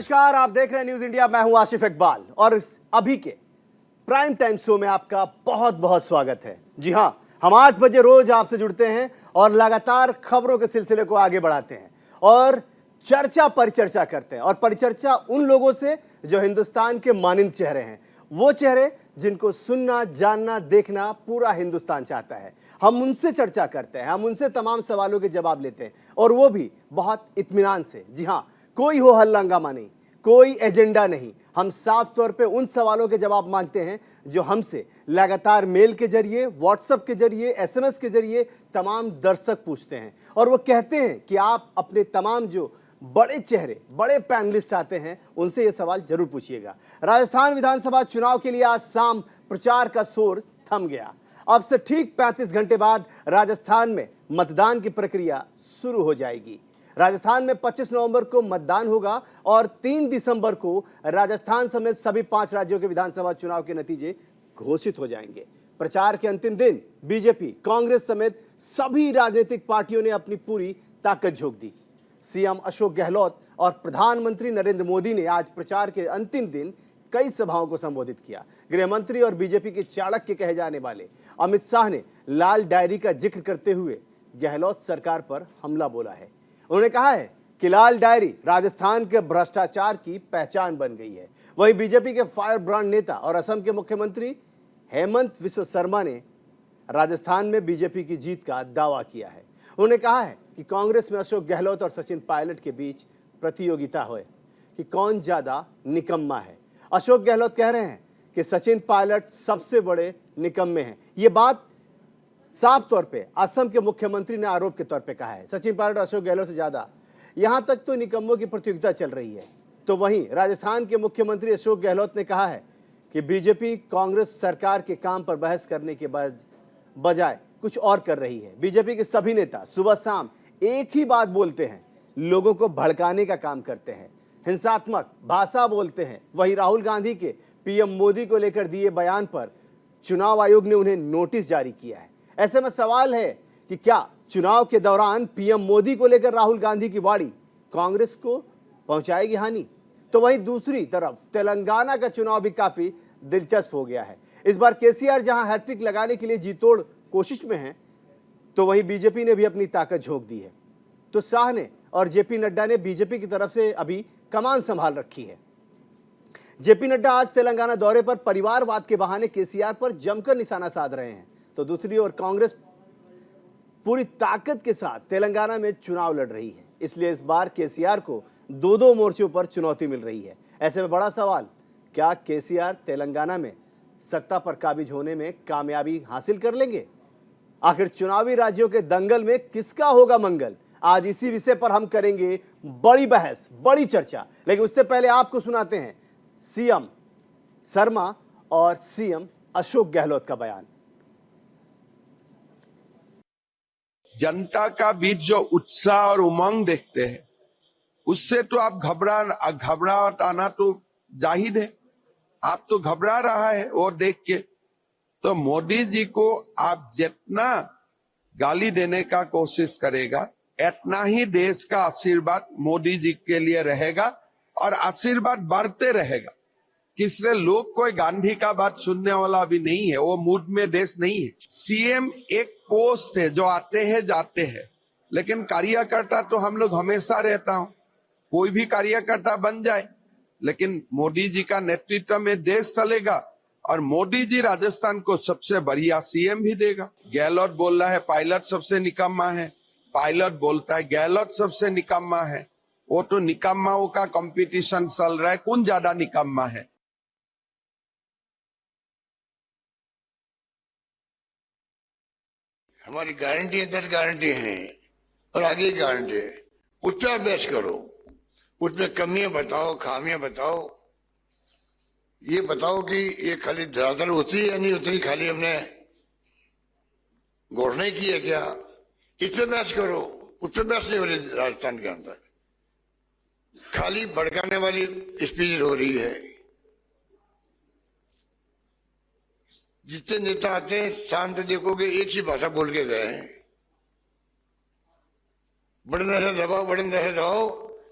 नमस्कार, आप देख रहे हैं न्यूज इंडिया। मैं हूं आशिफ इकबाल और अभी के प्राइम टाइम शो में आपका बहुत बहुत स्वागत है। जी हां, हम 8 बजे रोज आपसे जुड़ते हैं और लगातार खबरों के सिलसिले को आगे बढ़ाते हैं और चर्चा परिचर्चा करते हैं और परिचर्चा उन लोगों से जो हिंदुस्तान के मानिंद चेहरे हैं, वो चेहरे जिनको सुनना, जानना, देखना पूरा हिंदुस्तान चाहता है। हम उनसे चर्चा करते हैं, हम उनसे तमाम सवालों के जवाब लेते हैं और वो भी बहुत इत्मीनान से। जी हां, कोई हो हल्ला हंगामा नहीं, कोई एजेंडा नहीं। हम साफ तौर पे उन सवालों के जवाब मांगते हैं जो हमसे लगातार मेल के जरिए, व्हाट्सएप के जरिए, एसएमएस के जरिए तमाम दर्शक पूछते हैं और वो कहते हैं कि आप अपने तमाम जो बड़े चेहरे, बड़े पैनलिस्ट आते हैं, उनसे ये सवाल जरूर पूछिएगा। राजस्थान विधानसभा चुनाव के लिए आज शाम प्रचार का शोर थम गया। अब से ठीक 35 घंटे बाद राजस्थान में मतदान की प्रक्रिया शुरू हो जाएगी। राजस्थान में 25 नवंबर को मतदान होगा और 3 दिसंबर को राजस्थान समेत सभी 5 राज्यों के विधानसभा चुनाव के नतीजे घोषित हो जाएंगे। प्रचार के अंतिम दिन बीजेपी, कांग्रेस समेत सभी राजनीतिक पार्टियों ने अपनी पूरी ताकत झोंक दी। सीएम अशोक गहलोत और प्रधानमंत्री नरेंद्र मोदी ने आज प्रचार के अंतिम दिन कई सभाओं को संबोधित किया। गृह मंत्री और बीजेपी के चाणक्य कहे जाने वाले अमित शाह ने लाल डायरी का जिक्र करते हुए गहलोत सरकार पर हमला बोला है। उन्होंने कहा है कि लाल डायरी राजस्थान के भ्रष्टाचार की पहचान बन गई है। वहीं बीजेपी के फायर ब्रांड नेता और असम के मुख्यमंत्री हेमंत बिस्वा शर्मा ने राजस्थान में बीजेपी की जीत का दावा किया है। उन्होंने कहा है कि कांग्रेस में अशोक गहलोत और सचिन पायलट के बीच प्रतियोगिता हो कि कौन ज्यादा निकम्मा है। अशोक गहलोत कह रहे हैं कि सचिन पायलट सबसे बड़े निकम्मे हैं। ये बात साफ तौर पे असम के मुख्यमंत्री ने आरोप के तौर पे कहा है। सचिन पायलट अशोक गहलोत से ज्यादा यहां तक तो निकम्मों की प्रतियोगिता चल रही है। तो वहीं राजस्थान के मुख्यमंत्री अशोक गहलोत ने कहा है कि बीजेपी कांग्रेस सरकार के काम पर बहस करने के बजाय कुछ और कर रही है। बीजेपी के सभी नेता सुबह शाम एक ही बात बोलते हैं, लोगों को भड़काने का काम करते हैं, हिंसात्मक भाषा बोलते हैं। वहीं राहुल गांधी के पीएम मोदी को लेकर दिए बयान पर चुनाव आयोग ने उन्हें नोटिस जारी किया है। ऐसे में सवाल है कि क्या चुनाव के दौरान पीएम मोदी को लेकर राहुल गांधी की वाणी कांग्रेस को पहुंचाएगी हानि? तो वहीं दूसरी तरफ तेलंगाना का चुनाव भी काफी दिलचस्प हो गया है। इस बार केसीआर जहां हैट्रिक लगाने के लिए जी तोड़ कोशिश में है, तो वहीं बीजेपी ने भी अपनी ताकत झोंक दी है। तो शाह ने और जेपी नड्डा ने बीजेपी की तरफ से अभी कमान संभाल रखी है। जेपी नड्डा आज तेलंगाना दौरे पर परिवारवाद के बहाने केसीआर पर जमकर निशाना साध रहे हैं, तो दूसरी ओर कांग्रेस पूरी ताकत के साथ तेलंगाना में चुनाव लड़ रही है। इसलिए इस बार केसीआर को दो मोर्चों पर चुनौती मिल रही है। ऐसे में बड़ा सवाल, क्या केसीआर तेलंगाना में सत्ता पर काबिज होने में कामयाबी हासिल कर लेंगे? आखिर चुनावी राज्यों के दंगल में किसका होगा मंगल? आज इसी विषय पर हम करेंगे बड़ी बहस, बड़ी चर्चा। लेकिन उससे पहले आपको सुनाते हैं सीएम शर्मा और सीएम अशोक गहलोत का बयान। जनता का बीच जो उत्साह और उमंग देखते हैं, उससे तो आप घबराहट आना तो जाहिर है। आप तो घबरा रहा है वो देख के। तो मोदी जी को आप जितना गाली देने का कोशिश करेगा, इतना ही देश का आशीर्वाद मोदी जी के लिए रहेगा और आशीर्वाद बढ़ते रहेगा। किसने लोग कोई गांधी का बात सुनने वाला भी नहीं है, वो मूड में देश नहीं है। सीएम एक पोस्ट है जो आते हैं जाते हैं, लेकिन कार्यकर्ता तो हम लोग हमेशा रहता हूं। कोई भी कार्यकर्ता बन जाए, लेकिन मोदी जी का नेतृत्व में देश चलेगा और मोदी जी राजस्थान को सबसे बढ़िया सीएम भी देगा। गहलोत बोल रहा है पायलट सबसे निकम्मा है, पायलट बोलता है गहलोत सबसे निकम्मा है। वो तो निकम्माओं का कंपटीशन चल रहा है, कौन ज्यादा निकम्मा है। हमारी गारंटी अंदर गारंटी है और आगे गारंटी है। उस पर अभ्यास करो, उसमें कमियां बताओ, खामियां बताओ, ये बताओ कि ये खाली धरातल उतरी या नहीं उतरी, खाली हमने गौर नहीं की है क्या, इस पर बहस करो। उस पर बहस नहीं हो रही राजस्थान के अंदर, खाली भड़काने वाली स्पीच हो रही है। जितने नेता आते हैं शांत देखोगे एक ही भाषा बोल के गए हैं, बड़े से दबाओ, बड़े से दबाओ,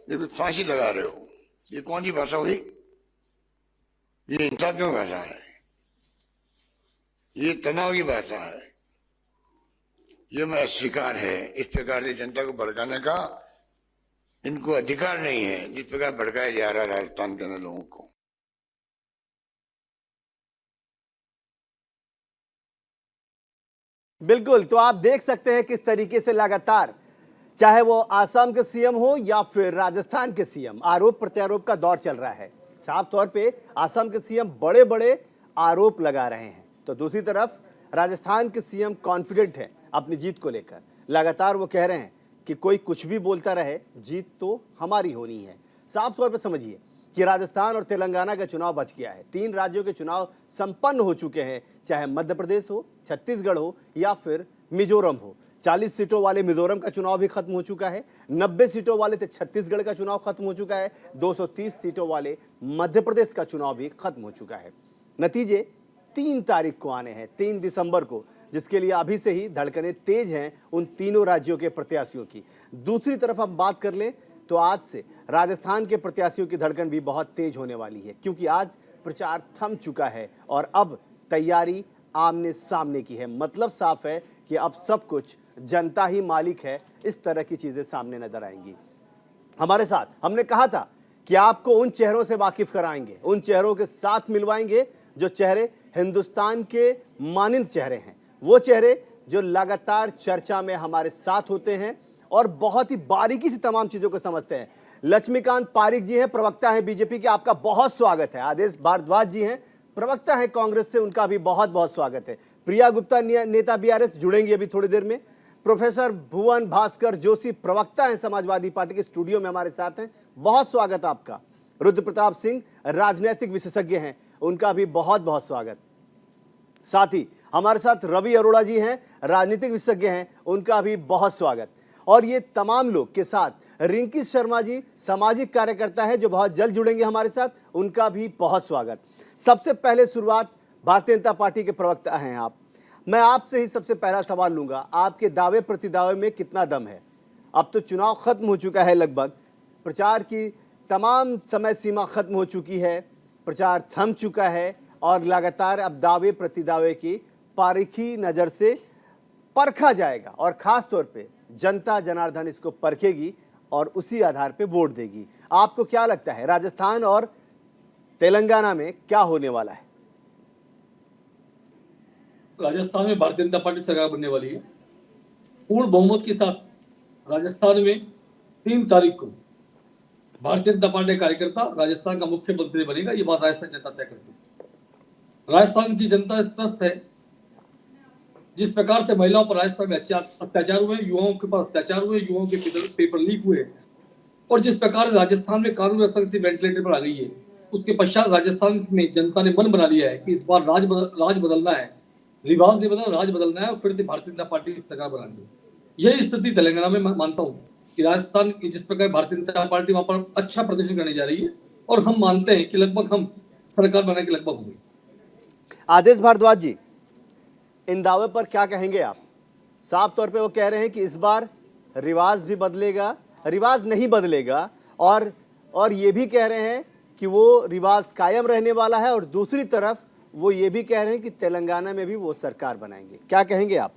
लेकिन फांसी लगा रहे हो। ये कौन सी भाषा हुई? ये हिंसात्मक भाषा है, ये तनाव की भाषा है, ये मैं अस्वीकार है। इस प्रकार से जनता को भड़काने का इनको अधिकार नहीं है, जिस प्रकार भड़काया जा रहा है राजस्थान के अंदर लोगों को। बिल्कुल, तो आप देख सकते हैं किस तरीके से लगातार, चाहे वो आसाम के सीएम हो या फिर राजस्थान के सीएम, आरोप प्रत्यारोप का दौर चल रहा है। साफ तौर पे आसाम के सीएम बड़े बड़े आरोप लगा रहे हैं, तो दूसरी तरफ राजस्थान के सीएम कॉन्फिडेंट है अपनी जीत को लेकर। लगातार वो कह रहे हैं कि कोई कुछ भी बोलता रहे, जीत तो हमारी होनी है। साफ तौर पे समझिए कि राजस्थान और तेलंगाना का चुनाव बच गया है। 3 राज्यों के चुनाव संपन्न हो चुके हैं, चाहे मध्य प्रदेश हो, छत्तीसगढ़ हो या फिर मिजोरम हो। 40 सीटों वाले मिजोरम का चुनाव भी खत्म हो चुका है, 90 सीटों वाले छत्तीसगढ़ का चुनाव खत्म हो चुका है, 230 सीटों वाले मध्य प्रदेश का चुनाव भी खत्म हो चुका है। नतीजे 3 तारीख को आने हैं, 3 दिसंबर को, जिसके लिए अभी से ही धड़कनें तेज हैं उन तीनों राज्यों के प्रत्याशियों की। दूसरी तरफ हम बात कर लें तो आज से राजस्थान के प्रत्याशियों की धड़कन भी बहुत तेज होने वाली है, क्योंकि आज प्रचार थम चुका है और अब तैयारी आमने सामने की है। मतलब साफ है कि अब सब कुछ जनता ही मालिक है, इस तरह की चीजें सामने नजर आएंगी। हमारे साथ हमने कहा था कि आपको उन चेहरों से वाकिफ कराएंगे, उन चेहरों के साथ मिलवाएंगे जो चेहरे हिंदुस्तान के मानिंद चेहरे हैं, वो चेहरे जो लगातार चर्चा में हमारे साथ होते हैं और बहुत ही बारीकी से तमाम चीजों को समझते हैं। लक्ष्मीकांत पारिक जी हैं, प्रवक्ता हैं बीजेपी के, आपका बहुत स्वागत है। आदेश भारद्वाज जी हैं, प्रवक्ता हैं कांग्रेस से, उनका भी बहुत बहुत स्वागत है। प्रिया गुप्ता नेता बीआरएस जुड़ेंगी अभी थोड़ी देर में। प्रोफेसर भुवन भास्कर जोशी प्रवक्ता हैं समाजवादी पार्टी के, स्टूडियो में हमारे साथ हैं, बहुत स्वागत आपका। रुद्र प्रताप सिंह राजनीतिक विशेषज्ञ हैं, उनका भी बहुत बहुत स्वागत। साथ ही हमारे साथ रवि अरोड़ा जी हैं, राजनीतिक विशेषज्ञ हैं, उनका भी बहुत स्वागत। और ये तमाम लोग के साथ रिंकी शर्मा जी सामाजिक कार्यकर्ता है जो बहुत जल्द जुड़ेंगे हमारे साथ, उनका भी बहुत स्वागत। सबसे पहले शुरुआत भारतीय जनता पार्टी के प्रवक्ता हैं आप, मैं आपसे ही सबसे पहला सवाल लूंगा, आपके दावे प्रतिदावे में कितना दम है? अब तो चुनाव खत्म हो चुका है, लगभग प्रचार की तमाम समय सीमा खत्म हो चुकी है, प्रचार थम चुका है और लगातार अब दावे प्रतिदावे की पारीखी नज़र से परखा जाएगा और ख़ास तौर पे जनता जनार्दन इसको परखेगी और उसी आधार पे वोट देगी। आपको क्या लगता है राजस्थान और तेलंगाना में क्या होने वाला है? राजस्थान में भारतीय जनता पार्टी सरकार बनने वाली है पूर्ण बहुमत के साथ। राजस्थान में 3 तारीख को भारतीय जनता पार्टी कार्यकर्ता राजस्थान का मुख्यमंत्री बनेगा, ये बात राजस्थान जनता तय करती है। राजस्थान की जनता स्पष्ट है, जिस प्रकार से महिलाओं पर राजस्थान में अत्याचार हुए, युवाओं के पास अत्याचार हुए, युवाओं के पेपर लीक हुए और जिस प्रकार राजस्थान में कानून व्यवस्था वेंटिलेटर पर आ गई है, उसके पश्चात राजस्थान में जनता ने मन बना लिया है कि इस बार राज बदलना है, रिवाज नहीं बदलना, राज बदलना है और फिर से भारतीय जनता पार्टी की सरकार बनानी है। यही स्थिति तेलंगाना में मानता हूँ कि राजस्थान की जिस प्रकार भारतीय जनता पार्टी वहां पर अच्छा प्रदर्शन करने जा रही है और हम मानते हैं कि लगभग हम सरकार बनाने के लगभग होंगे। आदेश भारद्वाज जी, इन दावे पर क्या कहेंगे आप? साफ तौर पे वो कह रहे हैं कि इस बार रिवाज भी बदलेगा, रिवाज नहीं बदलेगा और ये भी कह रहे हैं कि वो रिवाज कायम रहने वाला है और दूसरी तरफ वो ये भी कह रहे हैं कि तेलंगाना में भी वो सरकार बनाएंगे। क्या कहेंगे आप?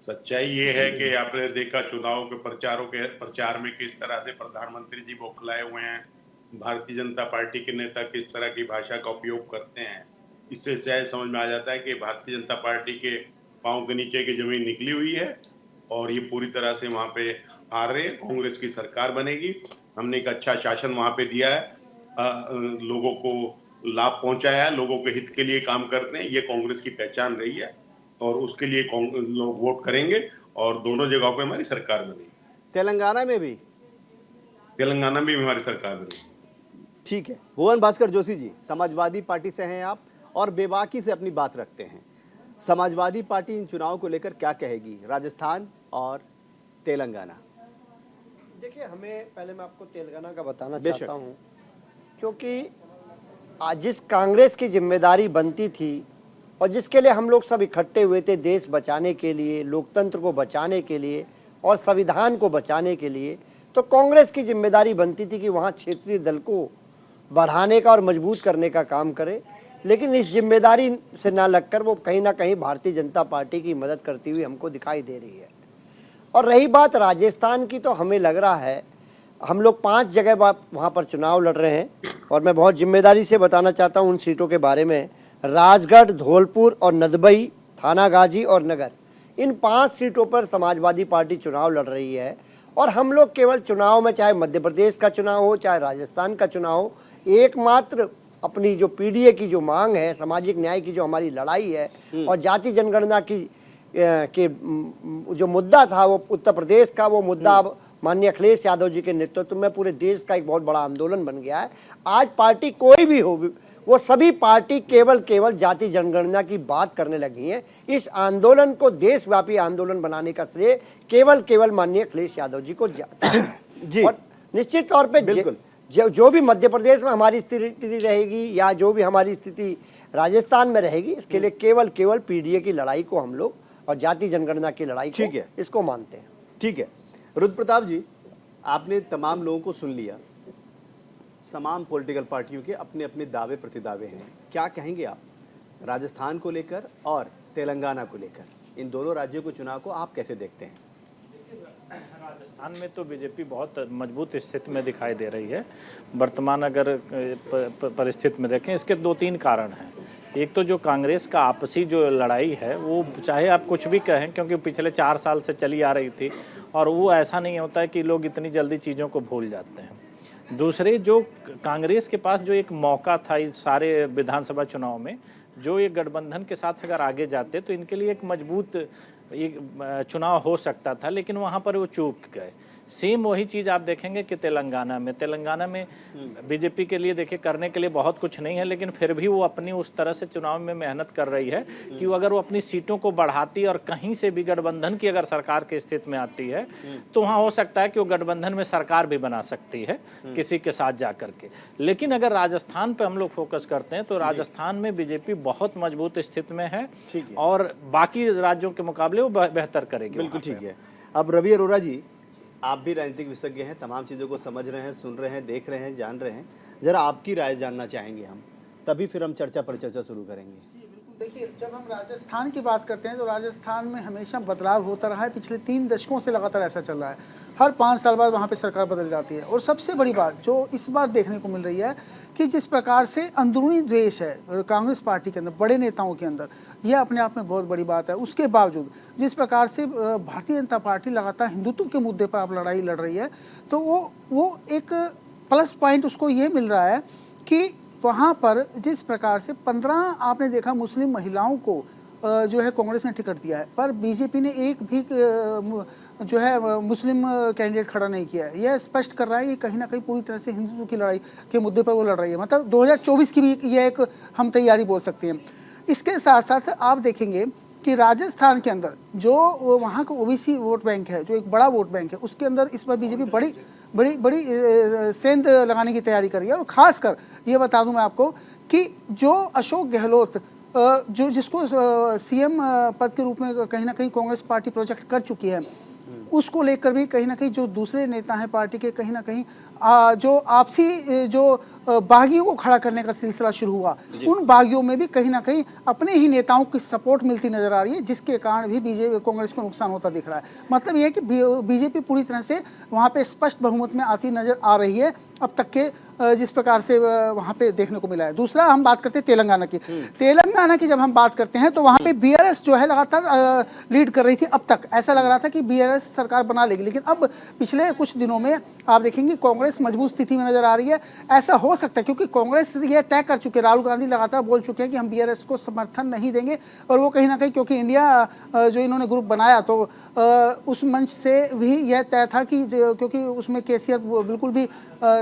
सच्चाई ये है कि आपने देखा चुनाव के प्रचार में किस तरह से प्रधानमंत्री जी बौखलाए हुए हैं, भारतीय जनता पार्टी के नेता किस तरह की भाषा का उपयोग करते हैं। इससे शायद समझ में आ जाता है कि भारतीय जनता पार्टी के पांव के नीचे की जमीन निकली हुई है और ये पूरी तरह से वहां पे आ रहे हैं। कांग्रेस की सरकार बनेगी, हमने एक अच्छा शासन वहां पे दिया है, लोगों को लाभ पहुंचाया है, लोगों के हित के लिए काम करते हैं, ये कांग्रेस की पहचान रही है और उसके लिए लोग वोट करेंगे और दोनों जगहों पे हमारी सरकार बनेगी। तेलंगाना में भी हमारी सरकार बनेगी। ठीक है। भुवन भास्कर जोशी जी, समाजवादी पार्टी से हैं आप और बेबाकी से अपनी बात रखते हैं। समाजवादी पार्टी इन चुनाव को लेकर क्या कहेगी, राजस्थान और तेलंगाना? देखिए, मैं आपको तेलंगाना का बताना बेशक। चाहता हूँ, क्योंकि आज जिस कांग्रेस की जिम्मेदारी बनती थी और जिसके लिए हम लोग सब इकट्ठे हुए थे, देश बचाने के लिए, लोकतंत्र को बचाने के लिए और संविधान को बचाने के लिए, तो कांग्रेस की जिम्मेदारी बनती थी कि वहाँ क्षेत्रीय दल को बढ़ाने का और मजबूत करने का काम करे, लेकिन इस जिम्मेदारी से ना लगकर वो कहीं ना कहीं भारतीय जनता पार्टी की मदद करती हुई हमको दिखाई दे रही है। और रही बात राजस्थान की, तो हमें लग रहा है हम लोग 5 जगह वहाँ पर चुनाव लड़ रहे हैं और मैं बहुत जिम्मेदारी से बताना चाहता हूँ उन सीटों के बारे में। राजगढ़, धौलपुर और नदबई, थानागाजी और नगर, इन 5 सीटों पर समाजवादी पार्टी चुनाव लड़ रही है। और हम लोग केवल चुनाव में, चाहे मध्य प्रदेश का चुनाव हो चाहे राजस्थान का चुनाव हो, एकमात्र अपनी जो पीडीए की जो मांग है, सामाजिक न्याय की जो हमारी लड़ाई है और जाति जनगणना की के जो मुद्दा था वो उत्तर प्रदेश का, वो मुद्दा अब माननीय अखिलेश यादव जी के नेतृत्व में पूरे देश का एक बहुत बड़ा आंदोलन बन गया है। आज पार्टी कोई भी हो, वो सभी पार्टी केवल जाति जनगणना की बात करने लगी हैं। इस आंदोलन को देशव्यापी आंदोलन बनाने का श्रेय केवल माननीय अखिलेश यादव जी को जाता है जी। और निश्चित तौर पे बिल्कुल जो भी मध्य प्रदेश में हमारी स्थिति रहेगी या जो भी हमारी स्थिति राजस्थान में रहेगी, इसके लिए केवल पीडीए की लड़ाई को हम लोग और जाति जनगणना की लड़ाई ठीक है, इसको मानते हैं। ठीक है। रुद्र प्रताप जी, आपने तमाम लोगों को सुन लिया, तमाम पॉलिटिकल पार्टियों के अपने अपने दावे प्रतिदावे हैं। क्या कहेंगे आप राजस्थान को लेकर और तेलंगाना को लेकर, इन दोनों राज्यों के चुनाव को आप कैसे देखते हैं? राजस्थान में तो बीजेपी बहुत मजबूत स्थिति में दिखाई दे रही है वर्तमान अगर परिस्थिति में देखें। इसके 2-3 कारण हैं। एक तो जो कांग्रेस का आपसी जो लड़ाई है, वो चाहे आप कुछ भी कहें, क्योंकि पिछले 4 साल से चली आ रही थी और वो ऐसा नहीं होता है कि लोग इतनी जल्दी चीज़ों को भूल जाते हैं। दूसरे, जो कांग्रेस के पास जो एक मौका था इस सारे विधानसभा चुनाव में, जो ये गठबंधन के साथ अगर आगे जाते तो इनके लिए एक मजबूत एक चुनाव हो सकता था, लेकिन वहाँ पर वो चूक गए। सेम वही चीज़ आप देखेंगे कि तेलंगाना में बीजेपी के लिए देखिए करने के लिए बहुत कुछ नहीं है, लेकिन फिर भी वो अपनी उस तरह से चुनाव में मेहनत कर रही है कि वो अगर वो अपनी सीटों को बढ़ाती और कहीं से भी गठबंधन की अगर सरकार की स्थिति में आती है तो वहाँ हो सकता है कि वो गठबंधन में सरकार भी बना सकती है किसी के साथ जा करके। लेकिन अगर राजस्थान पर हम लोग फोकस करते हैं तो राजस्थान में बीजेपी बहुत मजबूत स्थिति में है और बाकी राज्यों के मुकाबले वो बेहतर करेगी। बिल्कुल ठीक है। अब रवि अरोड़ा जी, आप भी राजनीतिक विशेषज्ञ हैं, तमाम चीज़ों को समझ रहे हैं, सुन रहे हैं, देख रहे हैं, जान रहे हैं, जरा आपकी राय जानना चाहेंगे हम, तभी फिर हम चर्चा पर चर्चा शुरू करेंगे। जी बिल्कुल। देखिए, जब हम राजस्थान की बात करते हैं तो राजस्थान में हमेशा बदलाव होता रहा है, पिछले 3 दशकों से लगातार ऐसा चल रहा है। हर 5 साल बाद वहाँ पे सरकार बदल जाती है। और सबसे बड़ी बात जो इस बार देखने को मिल रही है कि जिस प्रकार से अंदरूनी द्वेष है कांग्रेस पार्टी के अंदर, बड़े नेताओं के अंदर, यह अपने आप में बहुत बड़ी बात है। उसके बावजूद जिस प्रकार से भारतीय जनता पार्टी लगातार हिंदुत्व के मुद्दे पर आप लड़ाई लड़ रही है, तो वो एक प्लस पॉइंट उसको ये मिल रहा है कि वहाँ पर जिस प्रकार से 15 आपने देखा मुस्लिम महिलाओं को जो है कांग्रेस ने टिकट दिया है, पर बीजेपी ने एक भी जो है मुस्लिम कैंडिडेट खड़ा नहीं किया है। यह स्पष्ट कर रहा है कि कहीं ना कहीं पूरी तरह से हिंदुत्व की लड़ाई के मुद्दे पर वो लड़ रही है। मतलब 2024 की भी यह एक हम तैयारी बोल सकते हैं। इसके साथ साथ आप देखेंगे कि राजस्थान के अंदर जो वहाँ का ओबीसी वोट बैंक है, जो एक बड़ा वोट बैंक है, उसके अंदर इस बार बीजेपी बड़ी सेंध लगाने की तैयारी कर रही है। और ख़ासकर ये बता दूं मैं आपको कि जो अशोक गहलोत जो जिसको सीएम पद के रूप में कहीं ना कहीं कांग्रेस पार्टी प्रोजेक्ट कर चुकी है, उसको लेकर भी कहीं ना कहीं जो दूसरे नेता हैं पार्टी के, कहीं ना कहीं जो आपसी जो बागियों को खड़ा करने का सिलसिला शुरू हुआ, उन बागियों में भी कहीं ना कहीं अपने ही नेताओं की सपोर्ट मिलती नजर आ रही है, जिसके कारण भी बीजेपी कांग्रेस को नुकसान होता दिख रहा है। मतलब यह है कि बीजेपी पूरी तरह से वहाँ पे स्पष्ट बहुमत में आती नजर आ रही है अब तक के जिस प्रकार से वहाँ पे देखने को मिला है। दूसरा, हम बात करते हैं तेलंगाना की। तेलंगाना की जब हम बात करते हैं तो वहाँ पे बीआरएस जो है लगातार लीड कर रही थी। अब तक ऐसा लग रहा था कि बीआरएस सरकार बना लेगी, लेकिन अब पिछले कुछ दिनों में आप देखेंगे कांग्रेस मजबूत स्थिति में नजर आ रही है। ऐसा हो सकता है क्योंकि कांग्रेस ये तय कर चुके, राहुल गांधी लगातार बोल चुके हैं कि हम बीआरएस को समर्थन नहीं देंगे। और वो कहीं ना कहीं क्योंकि इंडिया जो इन्होंने ग्रुप बनाया तो उस मंच से भी यह तय था कि क्योंकि उसमें केसीआर बिल्कुल भी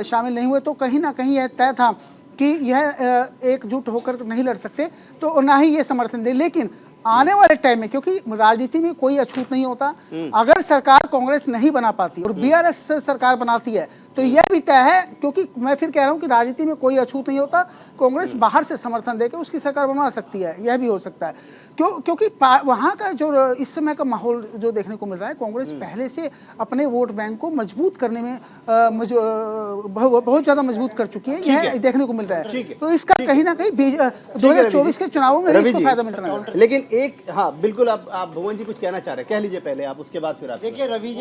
शामिल नहीं हुए, तो कहीं ना कहीं यह तय था कि यह एकजुट होकर नहीं लड़ सकते, तो ना ही ये समर्थन दे। लेकिन आने वाले टाइम में, क्योंकि राजनीति में कोई अछूत नहीं होता, अगर सरकार कांग्रेस नहीं बना पाती और बीआरएस सरकार बनाती है तो यह भी तय है, क्योंकि मैं फिर कह रहा हूं कि राजनीति में कोई अछूत नहीं होता, कांग्रेस बाहर से समर्थन देकर उसकी सरकार बनवा सकती है, यह भी हो सकता है। क्योंकि वहाँ का जो इस समय का माहौल जो देखने को मिल रहा है, कांग्रेस पहले से अपने वोट बैंक को मजबूत करने में बहुत ज़्यादा मजबूत कर चुकी है, यह देखने को मिल रहा है। तो इसका कहीं ना कहीं 2024 के चुनावों में इसको फायदा मिलना है। लेकिन एक, हाँ बिल्कुल, आप भुवन जी कुछ कहना चाह रहे हैं, कह लीजिए पहले आप, उसके बाद फिर आप। देखिए, रवि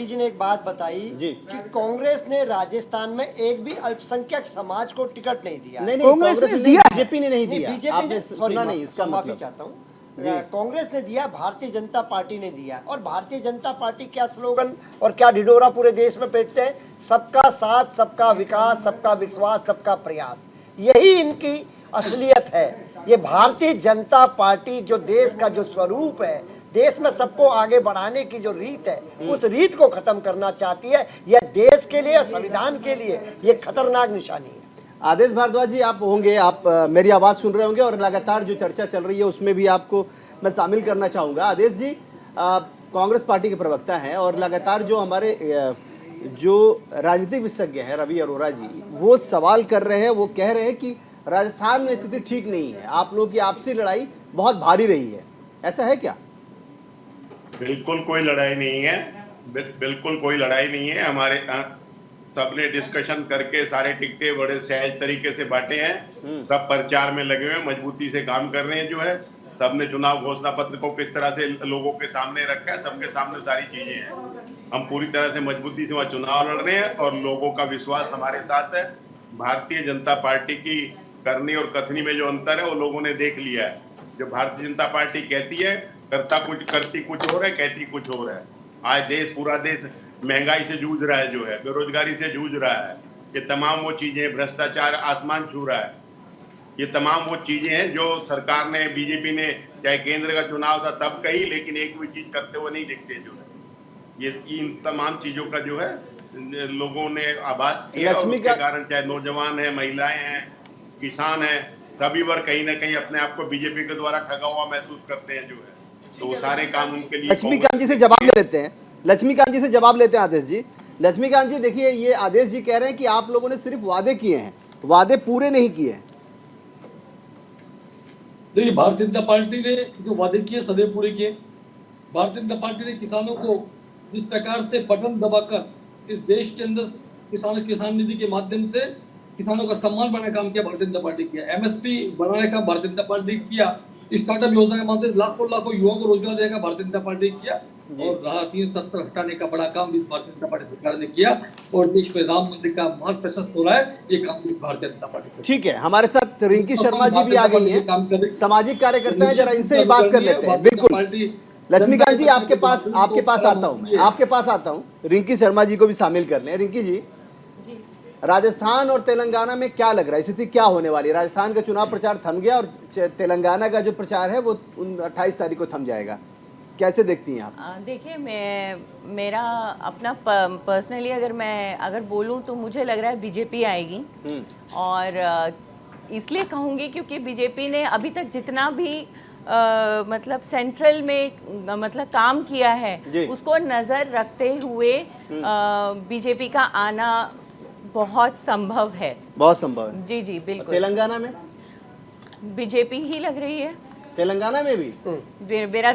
जी ने एक बात बताई कि कांग्रेस ने राजस्थान में एक भी अल्पसंख्यक समाज को टिकट नहीं दिया। नहीं, कांग्रेस ने दिया, बीजेपी ने नहीं दिया। बीजेपी ने, सॉरी, नहीं, इसका माफी मतलब चाहता हूँ, कांग्रेस ने दिया, भारतीय जनता पार्टी ने दिया। और भारतीय जनता पार्टी क्या स्लोगन और क्या ढिढोरा पूरे देश में पीटते हैं, सबका साथ, सबका विकास, सबका विश्वास, सबका प्रयास, यही इनकी असलियत है। ये भारतीय जनता पार्टी जो देश का जो स्वरूप है, देश में सबको आगे बढ़ाने की जो रीत है, उस रीत को खत्म करना चाहती है। यह देश के लिए, संविधान के लिए ये खतरनाक निशानी है। आदेश भारद्वाज जी, आप होंगे, आप मेरी आवाज़ सुन रहे होंगे और लगातार जो चर्चा चल रही है उसमें भी आपको मैं शामिल करना चाहूँगा। आदेश जी, कांग्रेस पार्टी के प्रवक्ता हैं और लगातार जो हमारे जो राजनीतिक विशेषज्ञ हैं रवि अरोड़ा जी, वो सवाल कर रहे हैं, वो कह रहे हैं कि राजस्थान में स्थिति ठीक नहीं है, आप लोगों की आपसी लड़ाई बहुत भारी रही है, ऐसा है क्या? बिल्कुल कोई लड़ाई नहीं है, बिल्कुल कोई लड़ाई नहीं है। हमारे सबने डिस्कशन करके सारे टिकटे बड़े सहज तरीके से बांटे हैं, सब प्रचार में लगे हुए, मजबूती से काम कर रहे हैं। जो है सबने चुनाव घोषणा पत्र को किस तरह से लोगों के सामने रखा है, सबके सामने सारी चीजें हैं। हम पूरी तरह से मजबूती से वहाँ चुनाव लड़ रहे हैं और लोगों का विश्वास हमारे साथ है। भारतीय जनता पार्टी की करनी और कथनी में जो अंतर है वो लोगों ने देख लिया है। जो भारतीय जनता पार्टी कहती है करती कुछ और है, कहती कुछ और है। आज पूरा देश महंगाई से जूझ रहा है, जो है बेरोजगारी से जूझ रहा है। ये तमाम वो चीजें, भ्रष्टाचार आसमान छू रहा है, ये तमाम वो चीजें हैं जो सरकार ने, बीजेपी ने चाहे केंद्र का चुनाव था तब कही, लेकिन एक भी चीज करते हुए नहीं दिखते। जो है ये इन तमाम चीजों का जो है लोगों ने आभास किया और उसके कारण चाहे नौजवान है, महिलाएं हैं, किसान हैं, सभी वर्ग कहीं ना कहीं अपने आप को बीजेपी के द्वारा ठगा हुआ महसूस करते हैं। जो है तो वो सारे काम उनके लिए। लक्ष्मीकांत जी से जवाब ले लेते हैं, लक्ष्मीकांत जी से जवाब लेते हैं आदेश जी। लक्ष्मीकांत जी, देखिए, ये आदेश जी कह रहे हैं कि आप लोगों ने सिर्फ वादे किए हैं, वादे पूरे नहीं किए हैं। देखिए, भारतीय जनता पार्टी ने जो वादे किए सदैव पूरे किए। भारतीय जनता पार्टी ने किसानों को जिस प्रकार से बटन दबाकर इस देश के अंदर किसान निधि के माध्यम से किसानों का सम्मान बढ़ाने का काम किया, भारतीय जनता पार्टी किया। एमएसपी बढ़ाने का भारतीय जनता पार्टी किया। स्टार्टअप योजना के माध्यम से लाखों युवाओं को रोजगार देने का भारतीय जनता पार्टी किया। और 370 हटाने का बड़ा काम इस भारतीय जनता पार्टी सरकार ने किया और देश में राम मंदिर का मार्ग प्रशस्त हो रहा है, ये काम भी भारतीय जनता पार्टी से। ठीक है, हमारे साथ रिंकी शर्मा जी भी आ गई हैं, सामाजिक कार्यकर्ता है, जरा इनसे भी बात कर लेते हैं। बिल्कुल लक्ष्मीकांत जी, आपके पास आता हूं, मैं आपके पास आता हूं, रिंकी शर्मा जी को भी शामिल कर लें। रिंकी जी, राजस्थान और तेलंगाना में क्या लग रहा है, स्थिति क्या होने वाली है? राजस्थान का चुनाव प्रचार थम गया और तेलंगाना का जो प्रचार है वो 28 तारीख को थम जाएगा, कैसे देखती हैं आप? देखिए, मेरा अपना पर्सनली अगर बोलूं तो मुझे लग रहा है बीजेपी आएगी। और इसलिए कहूँगी क्योंकि बीजेपी ने अभी तक जितना भी मतलब सेंट्रल में मतलब काम किया है उसको नज़र रखते हुए बीजेपी का आना बहुत संभव है। बहुत संभव है। जी जी बिल्कुल। तेलंगाना में बीजेपी ही लग रही है। तेलंगाना में भी मेरा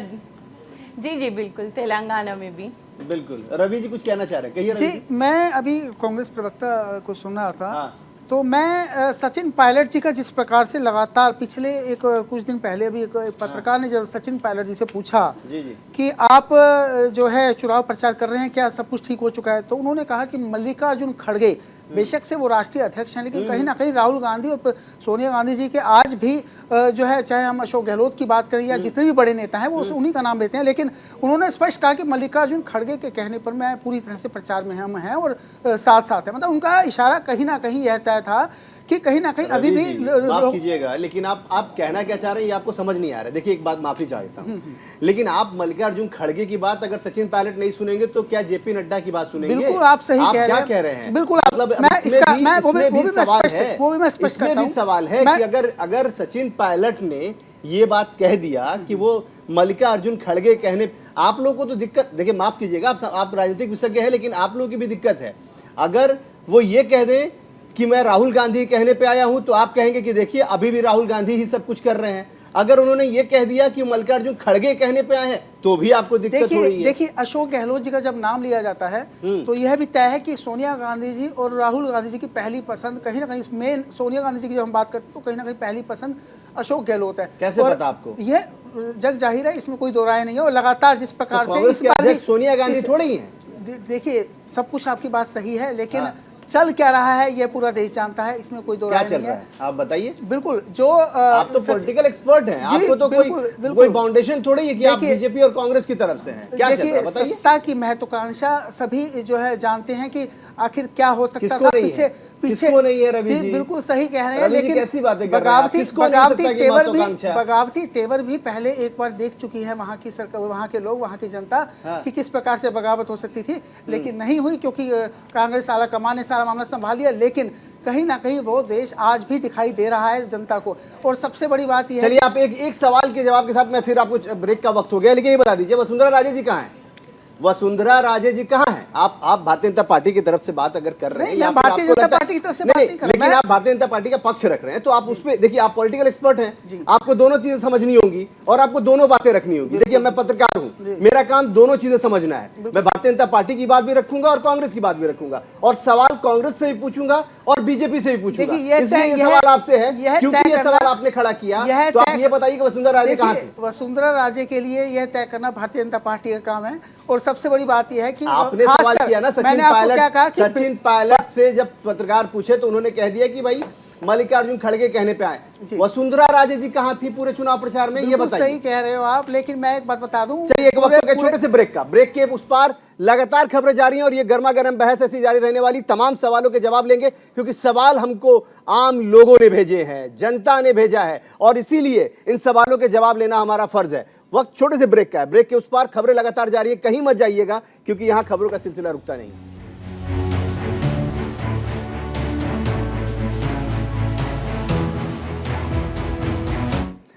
जी बिल्कुल, तेलंगाना में भी बिल्कुल। रवि जी कुछ कहना चाह रहे हैं, कहिए। जी, मैं अभी कांग्रेस प्रवक्ता को सुन रहा था। हाँ। तो मैं सचिन पायलट जी का जिस प्रकार से लगातार पिछले कुछ दिन पहले अभी एक पत्रकार ने जब सचिन पायलट जी से पूछा कि आप जो है चुनाव प्रचार कर रहे हैं, क्या सब कुछ ठीक हो चुका है, तो उन्होंने कहा कि मल्लिकार्जुन खड़गे बेशक से वो राष्ट्रीय अध्यक्ष हैं, लेकिन कहीं ना कहीं राहुल गांधी और सोनिया गांधी जी के आज भी जो है, चाहे हम अशोक गहलोत की बात करें या जितने भी बड़े नेता हैं वो उन्हीं का नाम लेते हैं, लेकिन उन्होंने स्पष्ट कहा कि मल्लिकार्जुन खड़गे के कहने पर मैं पूरी तरह से प्रचार में हम हैं और साथ साथ है। मतलब उनका इशारा कहीं ना कहीं यह तय था कि कहीं ना कहीं अभी भी माफ कीजिएगा, लेकिन आप कहना क्या चाह रहे हैं ये आपको समझ नहीं आ रहा है। देखिए, एक बात माफी चाहता हूँ, लेकिन आप मल्लिकार्जुन खड़गे की बात अगर सचिन पायलट नहीं सुनेंगे तो क्या जेपी नड्डा की बात सुनेंगे? बिल्कुल आप सही कह रहे हैं। कह रहे हैं बिल्कुल, मतलब इसमें भी सवाल है कि अगर सचिन पायलट ने ये बात कह दिया कि वो मल्लिकार्जुन खड़गे कहने, आप लोगों को तो दिक्कत, देखिए माफ कीजिएगा, आप राजनीतिक विशेषज्ञ हैं, लेकिन आप लोगों की भी दिक्कत है। अगर वो ये कह दें कि मैं राहुल गांधी कहने पे आया हूं, तो आप कहेंगे कि देखिए अभी भी राहुल गांधी ही सब कुछ कर रहे हैं। अगर उन्होंने ये कह दिया कि मल्लिकार्जुन खड़गे कहने पे आए हैं, तो भी आपको दिक्कत हो रही है। देखिए अशोक गहलोत जी का जब नाम लिया जाता है तो यह भी तय है कि सोनिया गांधी जी और राहुल गांधी जी की पहली पसंद कहीं ना कहीं, मेन सोनिया गांधी जी की जब हम बात करते हैं तो कहीं ना कहीं पहली पसंद अशोक गहलोत है। कैसे और पता आपको? यह जग जाहिर है, इसमें कोई दो राय नहीं है। और लगातार जिस प्रकार तो से कांग्रेस इस के बार भी अध्यक्ष सोनिया गांधी थोड़ी ही हैं। देखिए सब कुछ आपकी बात सही है, लेकिन चल क्या रहा है यह पूरा देश जानता है, इसमें कोई दो क्या राय चल नहीं रहा है। है आप बताइए। बिल्कुल जो आप तो पॉलिटिकल एक्सपर्ट हैं, आपको तो कोई फाउंडेशन थोड़ी है कि आप बीजेपी और कांग्रेस की तरफ से हैं। क्या चल रहा है बताइए। सत्ता की महत्वाकांक्षा सभी जो है जानते हैं कि आखिर क्या हो सकता था पीछे किसको नहीं है रवि जी? बिल्कुल सही कह रहे हैं, लेकिन कैसी बातें कर रहे हैं आप? किसको नहीं सत्ता की महत्वाकांक्षा? बगावती तेवर भी पहले एक बार देख चुकी है वहां की सरकार, वहां के लोग, वहां की जनता कि किस प्रकार से बगावत हो सकती थी, लेकिन नहीं हुई क्योंकि कांग्रेस आला कमान ने सारा मामला संभाल लिया। लेकिन कहीं ना कहीं वो देश आज भी दिखाई दे रहा है जनता को। और सबसे बड़ी बात यह है, चलिए आप एक सवाल के जवाब के साथ मैं फिर आपको, ब्रेक का वक्त हो गया, लेकिन ये बता दीजिए वसुंधरा राजे जी कहाँ हैं? वसुंधरा राजे जी कहाँ हैं? आप भारतीय जनता पार्टी की तरफ से बात अगर कर रहे हैं या भारतीय जनता पार्टी की तरफ से बात नहीं कर रहा, लेकिन आप भारतीय जनता पार्टी का पक्ष रख रहे हैं, तो आप उसपे देखिए, आप पॉलिटिकल एक्सपर्ट हैं, आपको दोनों चीजें समझनी होंगी और आपको दोनों बातें रखनी होगी। देखिए मैं पत्रकार हूं, मेरा काम दोनों चीजें समझना है। मैं भारतीय जनता पार्टी की बात भी रखूंगा और कांग्रेस की बात भी रखूंगा, और सवाल कांग्रेस से भी पूछूंगा और बीजेपी से भी पूछूंगा। इसलिए ये सवाल आपसे है, क्योंकि ये सवाल आपने खड़ा किया, तो आप ये बताइए कि वसुंधरा राजे कहाँ थी? वसुंधरा राजे के लिए यह तय करना भारतीय जनता पार्टी का काम है। और सबसे बड़ी बात यह है कि आपने सवाल किया ना सचिन पायलट से, जब पत्रकार पूछे तो उन्होंने कह दिया कि भाई मल्लिकार्जुन खड़गे कहने पे आए। वसुंधरा राजे जी कहाँ थी पूरे चुनाव प्रचार में, ये बताइए। सही कह रहे हो आप, लेकिन मैं एक बात बता दूं। चलिए एक वक्त के छोटे से ब्रेक के उस पार लगातार खबरें जारी हैं और ये गर्मा गर्म बहस ऐसी जारी रहने वाली। तमाम सवालों के जवाब लेंगे, क्योंकि सवाल हमको आम लोगों ने भेजे हैं, जनता ने भेजा है, और इसीलिए इन सवालों के जवाब लेना हमारा फर्ज है। वक्त छोटे से ब्रेक का है, ब्रेक के उस पार खबरें लगातार जारी है, कहीं मत जाइएगा, क्योंकि यहां खबरों का सिलसिला रुकता नहीं।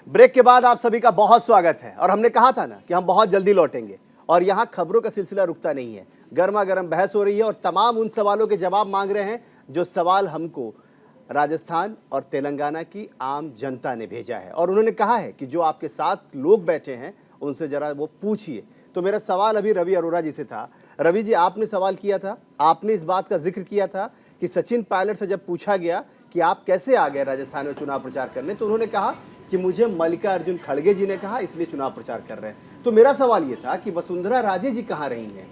ब्रेक के बाद आप सभी का बहुत स्वागत है, और हमने कहा था ना कि हम बहुत जल्दी लौटेंगे, और यहां खबरों का सिलसिला रुकता नहीं है। गर्मा गर्म बहस हो रही है और तमाम उन सवालों के जवाब मांग रहे हैं जो सवाल हमको राजस्थान और तेलंगाना की आम जनता ने भेजा है, और उन्होंने कहा है कि जो आपके साथ लोग बैठे हैं उनसे जरा वो पूछिए। तो मेरा सवाल अभी रवि अरोड़ा जी से था। रवि जी, आपने सवाल किया था, आपने इस बात का जिक्र किया था कि सचिन पायलट से जब पूछा गया कि आप कैसे आ गए राजस्थान में चुनाव प्रचार करने, तो उन्होंने कहा कि मुझे मल्लिकार्जुन खड़गे जी ने कहा, इसलिए चुनाव प्रचार कर रहे हैं। तो मेरा सवाल ये था कि वसुंधरा राजे जी कहाँ रही हैं?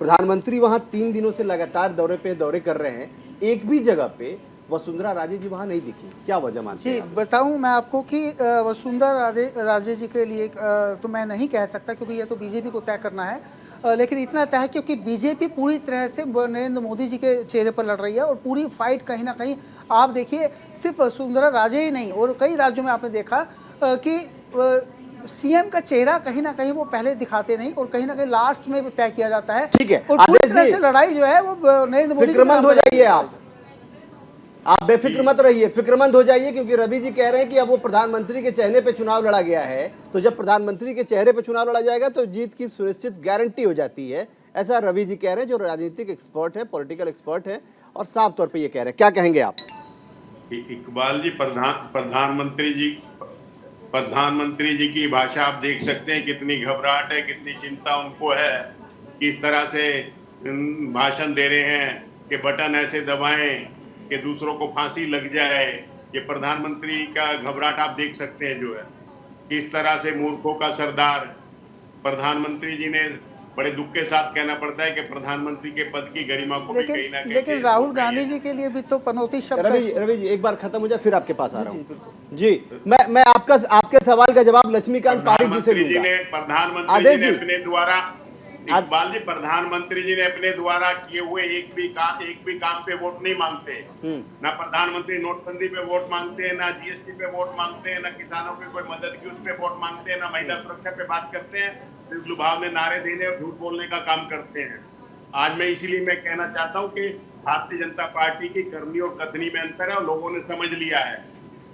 प्रधानमंत्री वहाँ 3 दिनों से लगातार दौरे कर रहे हैं, एक भी जगह पे वसुंधरा राजे जी वहाँ नहीं दिखी, क्या वजह मानते हैं? जी बताऊं मैं आपको कि वसुंधरा राजे जी के लिए तो मैं नहीं कह सकता, क्योंकि यह तो बीजेपी को तय करना है। लेकिन इतना तय है क्योंकि बीजेपी पूरी तरह से नरेंद्र मोदी जी के चेहरे पर लड़ रही है, और पूरी फाइट कहीं ना कहीं आप देखिए, सिर्फ वसुंधरा राजे ही नहीं, और कई राज्यों में आपने देखा कि सीएम का चेहरा कहीं ना कहीं वो पहले दिखाते नहीं, और कहीं ना कहीं लास्ट में तय किया जाता है। ठीक है, और पूरी तरह से लड़ाई जो है वो नरेंद्र मोदी फिक्रमंद हो जाइए, आप बेफिक्र मत रहिए, फिक्रमंद हो जाइए, क्योंकि रवि जी कह रहे हैं कि अब वो प्रधानमंत्री के चेहरे पे चुनाव लड़ा गया है, तो जब प्रधानमंत्री के चेहरे पे चुनाव लड़ा जाएगा तो जीत की सुनिश्चित गारंटी हो जाती है। ऐसा रवि जी कह रहे हैं, जो राजनीतिक एक्सपर्ट है, पॉलिटिकल एक्सपर्ट है, और साफ तौर पे ये कह रहे हैं। क्या कहेंगे आप? इकबाल जी, प्रधानमंत्री जी की भाषा आप देख सकते हैं, कितनी घबराहट है, कितनी चिंता उनको है, किस तरह से भाषण दे रहे हैं कि बटन ऐसे दबाएं कि दूसरों को फांसी लग जाए। ये प्रधानमंत्री का घबराहट आप देख सकते हैं जो है, किस तरह से मूर्खों का सरदार। प्रधानमंत्री जी ने बड़े दुख के साथ कहना पड़ता है कि प्रधानमंत्री के पद की गरिमा को भी कहीं ना कहीं, लेकिन राहुल गांधी जी के लिए भी तो पनौती शब्द। रवि जी एक बार खत्म हो जाए फिर आपके पास आ रहा हूँ जी। मैं आपके सवाल का जवाब लक्ष्मीकांत पारिक जी से लूंगा। प्रधानमंत्री जी ने अपने द्वारा, इकबाल जी, प्रधानमंत्री जी ने अपने द्वारा किए हुए एक भी काम पे वोट नहीं मांगते। ना प्रधानमंत्री नोटबंदी पे वोट मांगते हैं, ना जीएसटी पे वोट मांगते हैं, ना किसानों की कोई मदद की उस पे वोट मांगते हैं, ना महिला सुरक्षा पे बात करते हैं। सिर्फ लुभावने नारे देने और झूठ बोलने का काम करते हैं। आज मैं इसीलिए मैं कहना चाहता हूँ कि भारतीय जनता पार्टी की करनी और कथनी में अंतर है, और लोगों ने समझ लिया है।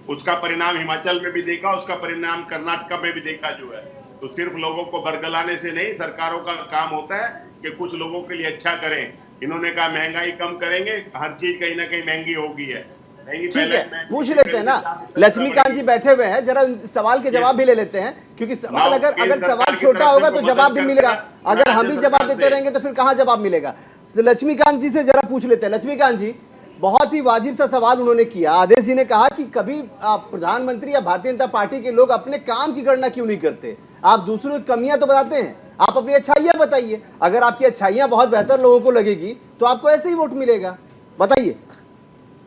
उसका परिणाम हिमाचल में भी देखा, उसका परिणाम कर्नाटक में भी देखा जो है। तो सिर्फ लोगों को बरगलाने से नहीं, सरकारों का काम होता है कि कुछ लोगों के लिए अच्छा करें। इन्होंने कहा महंगाई कम करेंगे, हर चीज कहीं ना कहीं महंगी होगी है। ठीक है, पूछ लेते हैं ना, लक्ष्मीकांत जी बैठे हुए हैं, जरा सवाल के जवाब भी ले लेते हैं, क्योंकि सवाल अगर सवाल छोटा होगा तो जवाब भी मिलेगा, अगर हम भी जवाब देते रहेंगे तो फिर कहाँ जवाब मिलेगा। लक्ष्मीकांत जी से जरा पूछ लेते हैं। लक्ष्मीकांत जी, बहुत ही वाजिब सा सवाल उन्होंने किया। आदेश जी ने कहा कि कभी प्रधानमंत्री या भारतीय जनता पार्टी के लोग अपने काम की गणना क्यों नहीं करते? आप दूसरों की कमियां तो बताते हैं, आप अपनी अच्छाइयां बताइए। अगर आपकी अच्छाइयां बहुत बेहतर लोगों को लगेगी तो आपको ऐसे ही वोट मिलेगा। बताइए।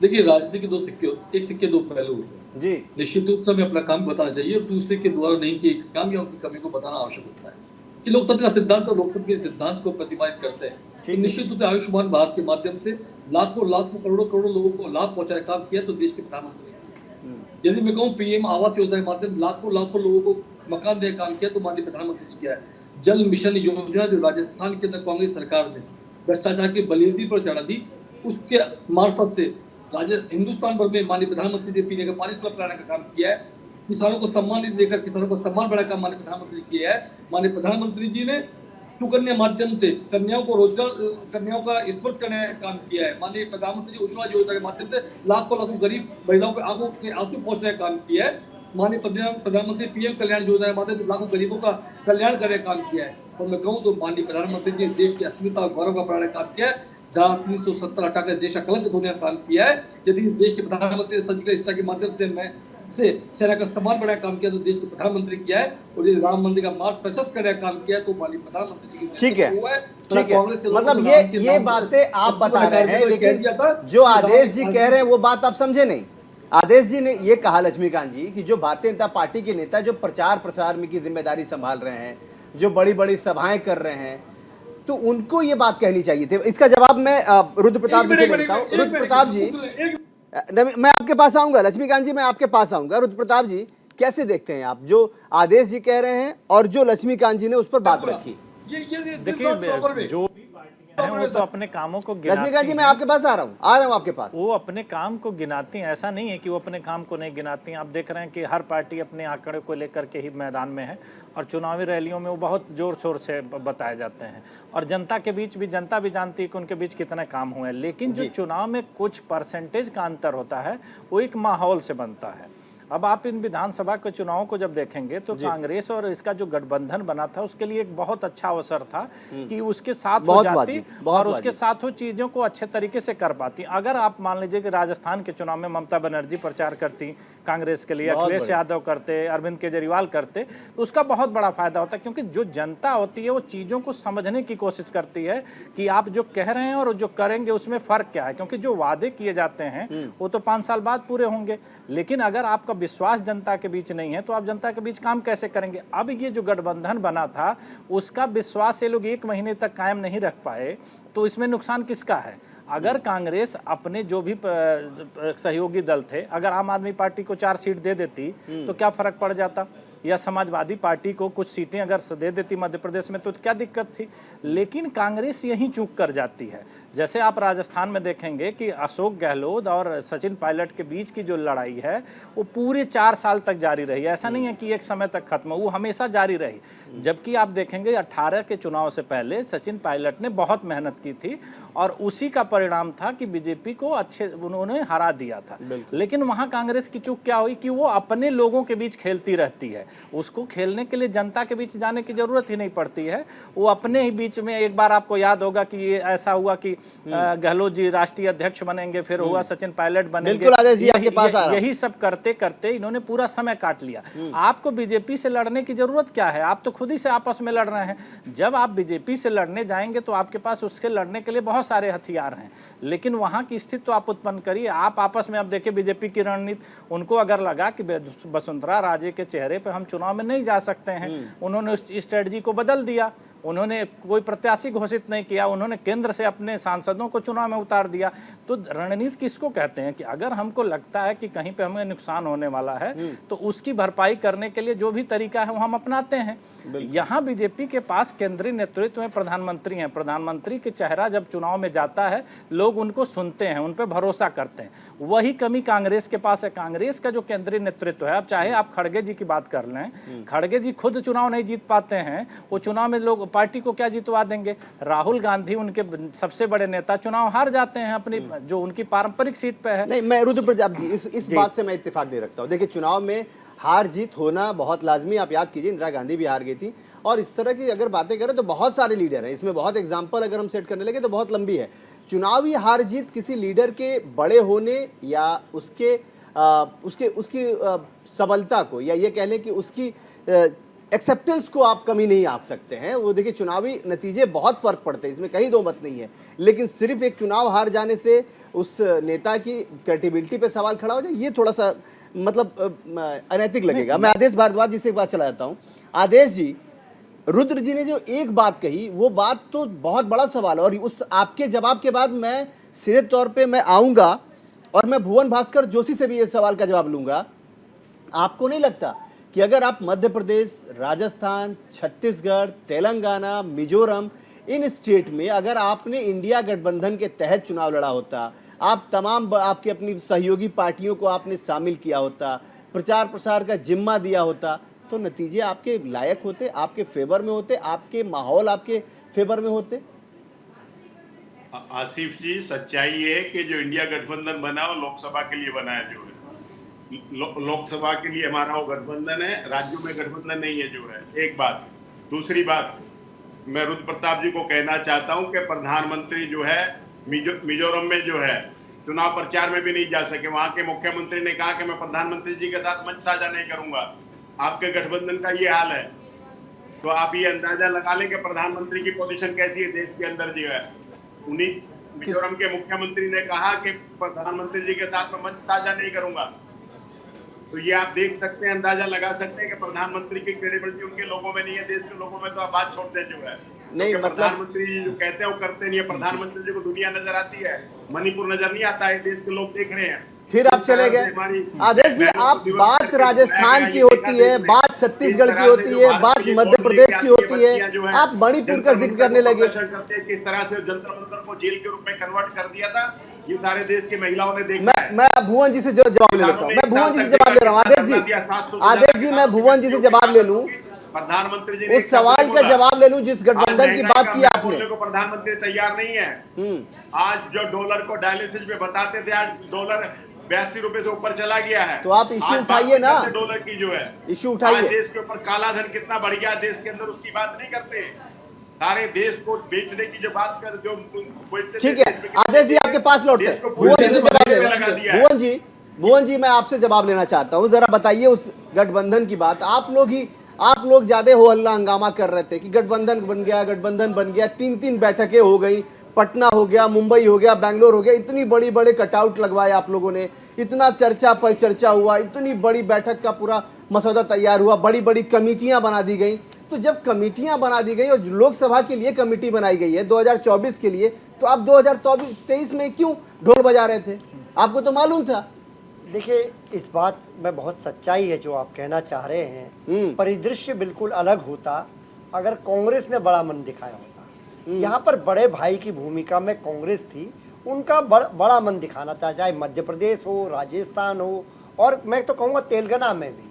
देखिए, राजनीति के दो सिक्के, एक सिक्के दो पहलू होते हैं जी, निश्चित रूप से हमें अपना काम बताना चाहिए और दूसरे के द्वारा नहीं किए काम या उनकी कमी को बताना आवश्यक होता है। ये लोकतंत्र का सिद्धांत और लोकतंत्र के सिद्धांत को प्रतिपादित करते हैं। तो निश्चित रूप से आयुष्मान भारत के माध्यम से लाखों लाखों करोड़ों करोड़ों लोगों को लाभ पहुंचाने का काम किया तो देश के प्रधानमंत्री। यदि मैं कहूँ पीएम आवास योजना के माध्यम लाखों लाखों लोगों को मकान देने का काम किया तो माननीय प्रधानमंत्री जी किया है। जल मिशन योजना जो राजस्थान के अंदर कांग्रेस सरकार ने भ्रष्टाचार की बलियादी पर चढ़ा दी, उसके मार्फत से हिंदुस्तान भर में माननीय प्रधानमंत्री ने पीने का पानी सुलभ कराने का काम किया है। किसानों को सम्मान निधि देकर किसानों को सम्मान बढ़ाने का माननीय प्रधानमंत्री किया है। माननीय प्रधानमंत्री जी ने सुकन्या माध्यम से कन्याओं को रोजगार, कन्याओं का स्पर्श करने का काम किया है। माननीय प्रधानमंत्री जी उज्ज्वला योजना के माध्यम से लाखों लाखों गरीब महिलाओं के आंखों के आंसू पहुंचने का काम किया है। माननीय प्रधानमंत्री पीएम कल्याण योजना के माध्यम से लाखों गरीबों का कल्याण करने का काम किया है। और मैं कहूँ तो माननीय प्रधानमंत्री जी देश की अस्मिता और गौरव का बढ़ाने का काम किया है। धारा 370 हटाकर देश का कलंक धोने का काम किया है। यदि इस देश के प्रधानमंत्री ने सर्जिकल स्ट्राइक के माध्यम से सेना का सम्मान बढ़ाने का काम किया तो देश के प्रधानमंत्री किया है। और यदि राम मंदिर का मार्ग प्रशस्त करने का काम किया तो माननीय प्रधानमंत्री जी की ठीक है, ठीक है। कांग्रेस के मतलब ये बातें आप बता रहे हैं, लेकिन जो आदेश जी कह रहे हैं वो बात आप समझे नहीं। आदेश जी ने ये कहा, लक्ष्मीकांत जी, कि जो भारतीय जनता पार्टी के नेता जो प्रचार प्रसार में की जिम्मेदारी संभाल रहे हैं, जो बड़ी बड़ी सभाएं कर रहे हैं, तो उनको ये बात कहनी चाहिए थी। इसका जवाब मैं रुद्र प्रताप जी से लेता हूं। रुद्र प्रताप जी, मैं आपके पास आऊंगा। लक्ष्मीकांत जी, मैं आपके पास आऊंगा। रुद्र प्रताप जी, कैसे देखते हैं आप जो आदेश जी कह रहे हैं और जो लक्ष्मीकांत जी ने उस पर बात रखी? देखिए, जो हैं वो तो अपने कामों को गिनाती हैं। लक्ष्मीकांत जी, मैं आपके पास आ रहा हूँ आपके पास। वो अपने काम को गिनाती हैं, ऐसा नहीं है कि वो अपने काम को नहीं गिनाती हैं। आप देख रहे हैं कि हर पार्टी अपने आंकड़े को लेकर के ही मैदान में है और चुनावी रैलियों में वो बहुत जोर शोर से बताए जाते हैं और जनता के बीच भी, जनता भी जानती है कि उनके बीच कितने काम हुए हैं। लेकिन जो चुनाव में कुछ परसेंटेज का अंतर होता है वो एक माहौल से बनता है। अब आप इन विधानसभा के चुनावों को जब देखेंगे तो कांग्रेस और इसका जो गठबंधन बना था उसके लिए एक बहुत अच्छा अवसर था कि उसके साथ हो जाती और उसके साथ वो चीजों को अच्छे तरीके से कर पाती। अगर आप मान लीजिए कि राजस्थान के चुनाव में ममता बनर्जी प्रचार करती कांग्रेस के लिए, अखिलेश यादव करते, अरविंद केजरीवाल करते, तो उसका बहुत बड़ा फायदा होता है, क्योंकि जो जनता होती है वो चीजों को समझने की कोशिश करती है कि आप जो कह रहे हैं और जो करेंगे उसमें फर्क क्या है। क्योंकि जो वादे किए जाते हैं वो तो 5 साल बाद पूरे होंगे, लेकिन अगर आपका विश्वास जनता के बीच नहीं है तो आप जनता के बीच काम कैसे करेंगे। अब ये जो गठबंधन बना था उसका विश्वास ये लोग 1 महीने तक कायम नहीं रख पाए, तो इसमें नुकसान किसका है? अगर कांग्रेस अपने जो भी सहयोगी दल थे, अगर आम आदमी पार्टी को 4 सीट दे देती तो क्या फर्क पड़ जाता, या समाजवादी पार्टी को कुछ सीटें अगर दे देती मध्य प्रदेश में तो क्या दिक्कत थी। लेकिन कांग्रेस यहीं चूक कर जाती है। जैसे आप राजस्थान में देखेंगे कि अशोक गहलोत और सचिन पायलट के बीच की जो लड़ाई है वो पूरे 4 साल तक जारी रही। ऐसा नहीं है कि एक समय तक खत्म, वो हमेशा जारी रही। जबकि आप देखेंगे 18 के चुनाव से पहले सचिन पायलट ने बहुत मेहनत की थी और उसी का परिणाम था कि बीजेपी को उन्होंने हरा दिया था। लेकिन वहां कांग्रेस की चूक क्या हुई कि वो अपने लोगों के बीच खेलती रहती है, उसको खेलने के लिए जनता के बीच जाने की जरूरत ही नहीं पड़ती है। वो अपने ही बीच में, एक बार आपको याद होगा कि ये ऐसा हुआ कि गहलोत जी राष्ट्रीय अध्यक्ष बनेंगे, फिर हुआ सचिन पायलट बनेंगे, यही सब करते करते इन्होंने पूरा समय काट लिया। आपको बीजेपी से लड़ने की जरूरत क्या है? आप तो खुद ही से आपस में लड़ रहे हैं। जब आप बीजेपी से लड़ने जाएंगे तो आपके पास उसके लड़ने के लिए बहुत सारे हथियार हैं, लेकिन वहां की स्थिति तो आप उत्पन्न करिए। आप आपस में, अब देखिए बीजेपी की रणनीति, उनको अगर लगा कि वसुंधरा राजे के चेहरे पे हम चुनाव में नहीं जा सकते हैं, उन्होंने उस स्ट्रेटजी को बदल दिया। उन्होंने कोई प्रत्याशी घोषित नहीं किया, उन्होंने केंद्र से अपने सांसदों को चुनाव में उतार दिया। तो रणनीति किसको कहते हैं कि अगर हमको लगता है कि कहीं पे हमें नुकसान होने वाला है तो उसकी भरपाई करने के लिए जो भी तरीका है वो हम अपनाते हैं। यहाँ बीजेपी के पास केंद्रीय नेतृत्व में प्रधानमंत्री हैं। प्रधानमंत्री के चेहरा जब चुनाव में जाता है लोग उनको सुनते हैं, उन पर भरोसा करते हैं। वही कमी कांग्रेस के पास है। कांग्रेस का जो केंद्रीय नेतृत्व है, अब चाहे आप खड़गे जी की बात कर लें, खड़गे जी खुद चुनाव नहीं जीत पाते हैं, वो चुनाव में लोग पार्टी को क्या जितवा देंगे? राहुल गांधी उनके सबसे बड़े नेता चुनाव हार जाते हैं अपनी जो उनकी पारंपरिक सीट पे है। नहीं, मैं रुद्र प्रताप जी इस बात से मैं इत्तेफाक नहीं रखता हूँ। देखिए, चुनाव में हार जीत होना बहुत लाजमी। आप याद कीजिए, इंदिरा गांधी भी हार गई थी। और इस तरह की अगर बातें करें तो बहुत सारे लीडर हैं, इसमें बहुत एग्जाम्पल अगर हम सेट करने लगे तो बहुत लंबी है। चुनावी हार जीत किसी लीडर के बड़े होने या उसकी सबलता को, या ये कह लें कि उसकी एक्सेप्टेंस को आप कमी नहीं आंक सकते हैं। वो देखिए, चुनावी नतीजे बहुत फर्क पड़ते हैं, इसमें कहीं दो मत नहीं है। लेकिन सिर्फ एक चुनाव हार जाने से उस नेता की क्रेडिबिलिटी पे सवाल खड़ा हो जाए, ये थोड़ा सा मतलब अनैतिक लगेगा। मैं आदेश भारद्वाज जी से एक बात चला जाता हूँ। आदेश जी, रुद्र जी ने जो एक बात कही, वो बात तो बहुत बड़ा सवाल है। और उस आपके जवाब के बाद मैं सीधे तौर पे मैं आऊँगा और मैं भुवन भास्कर जोशी से भी ये सवाल का जवाब लूँगा। आपको नहीं लगता कि अगर आप मध्य प्रदेश, राजस्थान, छत्तीसगढ़, तेलंगाना, मिजोरम, इन स्टेट में अगर आपने इंडिया गठबंधन के तहत चुनाव लड़ा होता, आप तमाम आपकी अपनी सहयोगी पार्टियों को आपने शामिल किया होता, प्रचार प्रसार का जिम्मा दिया होता, तो नतीजे आपके लायक होते, आपके फेवर में होते, आपके माहौल आपके फेवर में होते? आसिफ जी, सच्चाई है कि जो इंडिया गठबंधन बना वो लोकसभा के लिए बना है। जो है लोकसभा के लिए हमारा वो गठबंधन है, राज्यों में गठबंधन नहीं है जो है। एक बात। दूसरी बात, मैं रुद्र प्रताप जी को कहना चाहता हूं कि प्रधानमंत्री जो है मिजोरम में जो है चुनाव प्रचार में भी नहीं जा सके। वहां के मुख्यमंत्री ने कहा कि मैं प्रधानमंत्री जी के साथ मंच साझा नहीं करूंगा। आपके गठबंधन का ये हाल है, तो आप ये अंदाजा लगा लें कि प्रधानमंत्री की पोजीशन कैसी है देश के अंदर जो है। उन्हीं मिजोरम के मुख्यमंत्री ने कहा कि प्रधानमंत्री जी के साथ मैं मंच साझा नहीं करूंगा। तो ये आप देख सकते हैं, अंदाजा लगा सकते हैं कि प्रधानमंत्री की क्रेडिबिलिटी उनके लोगों में नहीं है। देश के लोगों में तो आप बात छोड़ते हैं जो है। नहीं, मतलब प्रधानमंत्री जी जो कहते हैं वो करते नहीं है। प्रधानमंत्री जी को दुनिया नजर आती है, मणिपुर नजर नहीं आता है। देश के लोग देख रहे हैं। फिर आप चले गए। आदेश जी, आप बात राजस्थान की होती है, बात छत्तीसगढ़ की होती है, बात मध्य प्रदेश की होती है, आप मणिपुर का जिक्र करने लगे। किस तरह से जंतर मंतर को जेल के रूप में कन्वर्ट कर दिया था, ये सारे देश की महिलाओं ने देखा। मैं भुवन जी से जवाब ले लेता हूँ। मैं भुवन जी से जवाब ले रहा हूँ। आदेश जी, मैं भुवन जी से जवाब ले लूँ, प्रधानमंत्री जी उस सवाल का जवाब ले लूं जिस गठबंधन की बात की आपने। प्रधानमंत्री तैयार नहीं है। आज जो डॉलर को डायलिसिस पे बताते थे, आज डॉलर 82 रुपए से ऊपर चला गया है। तो आप इश्यू उठाइए ना, डॉलर की जो है इश्यू उठाइए। देश के ऊपर काला धन कितना बढ़ गया देश के अंदर, उसकी बात नहीं करते। सारे देश को बेचने की जो बात कर, जो ठीक है। आदेश जी, आपके पास लौटते हैं। भुवन जी से जवाब ले। भुवन जी, मैं आपसे जवाब लेना चाहता हूं। जरा बताइए उस गठबंधन की बात। आप लोग ज्यादा हो हल्ला हंगामा कर रहे थे कि गठबंधन बन गया, 3 बैठकें हो गई, पटना हो गया, मुंबई हो गया, बैंगलोर हो गया, इतनी बड़ी बड़े कटआउट लगवाए आप लोगों ने, इतना चर्चा पर चर्चा हुआ, इतनी बड़ी बैठक का पूरा मसौदा तैयार हुआ, बड़ी बड़ी कमेटियां बना दी गई। तो जब कमेटियां बना दी गई और लोकसभा के लिए कमेटी बनाई गई है 2024 के लिए, तो आप 2023 में क्यों ढोल बजा रहे थे? आपको तो मालूम था। देखिए, इस बात में बहुत सच्चाई है जो आप कहना चाह रहे हैं। परिदृश्य बिल्कुल अलग होता अगर कांग्रेस ने बड़ा मन दिखाया होता। यहाँ पर बड़े भाई की भूमिका में कांग्रेस थी, उनका बड़ा मन दिखाना था, चाहे मध्य प्रदेश हो, राजस्थान हो, और मैं तो कहूँगा तेलंगाना में भी।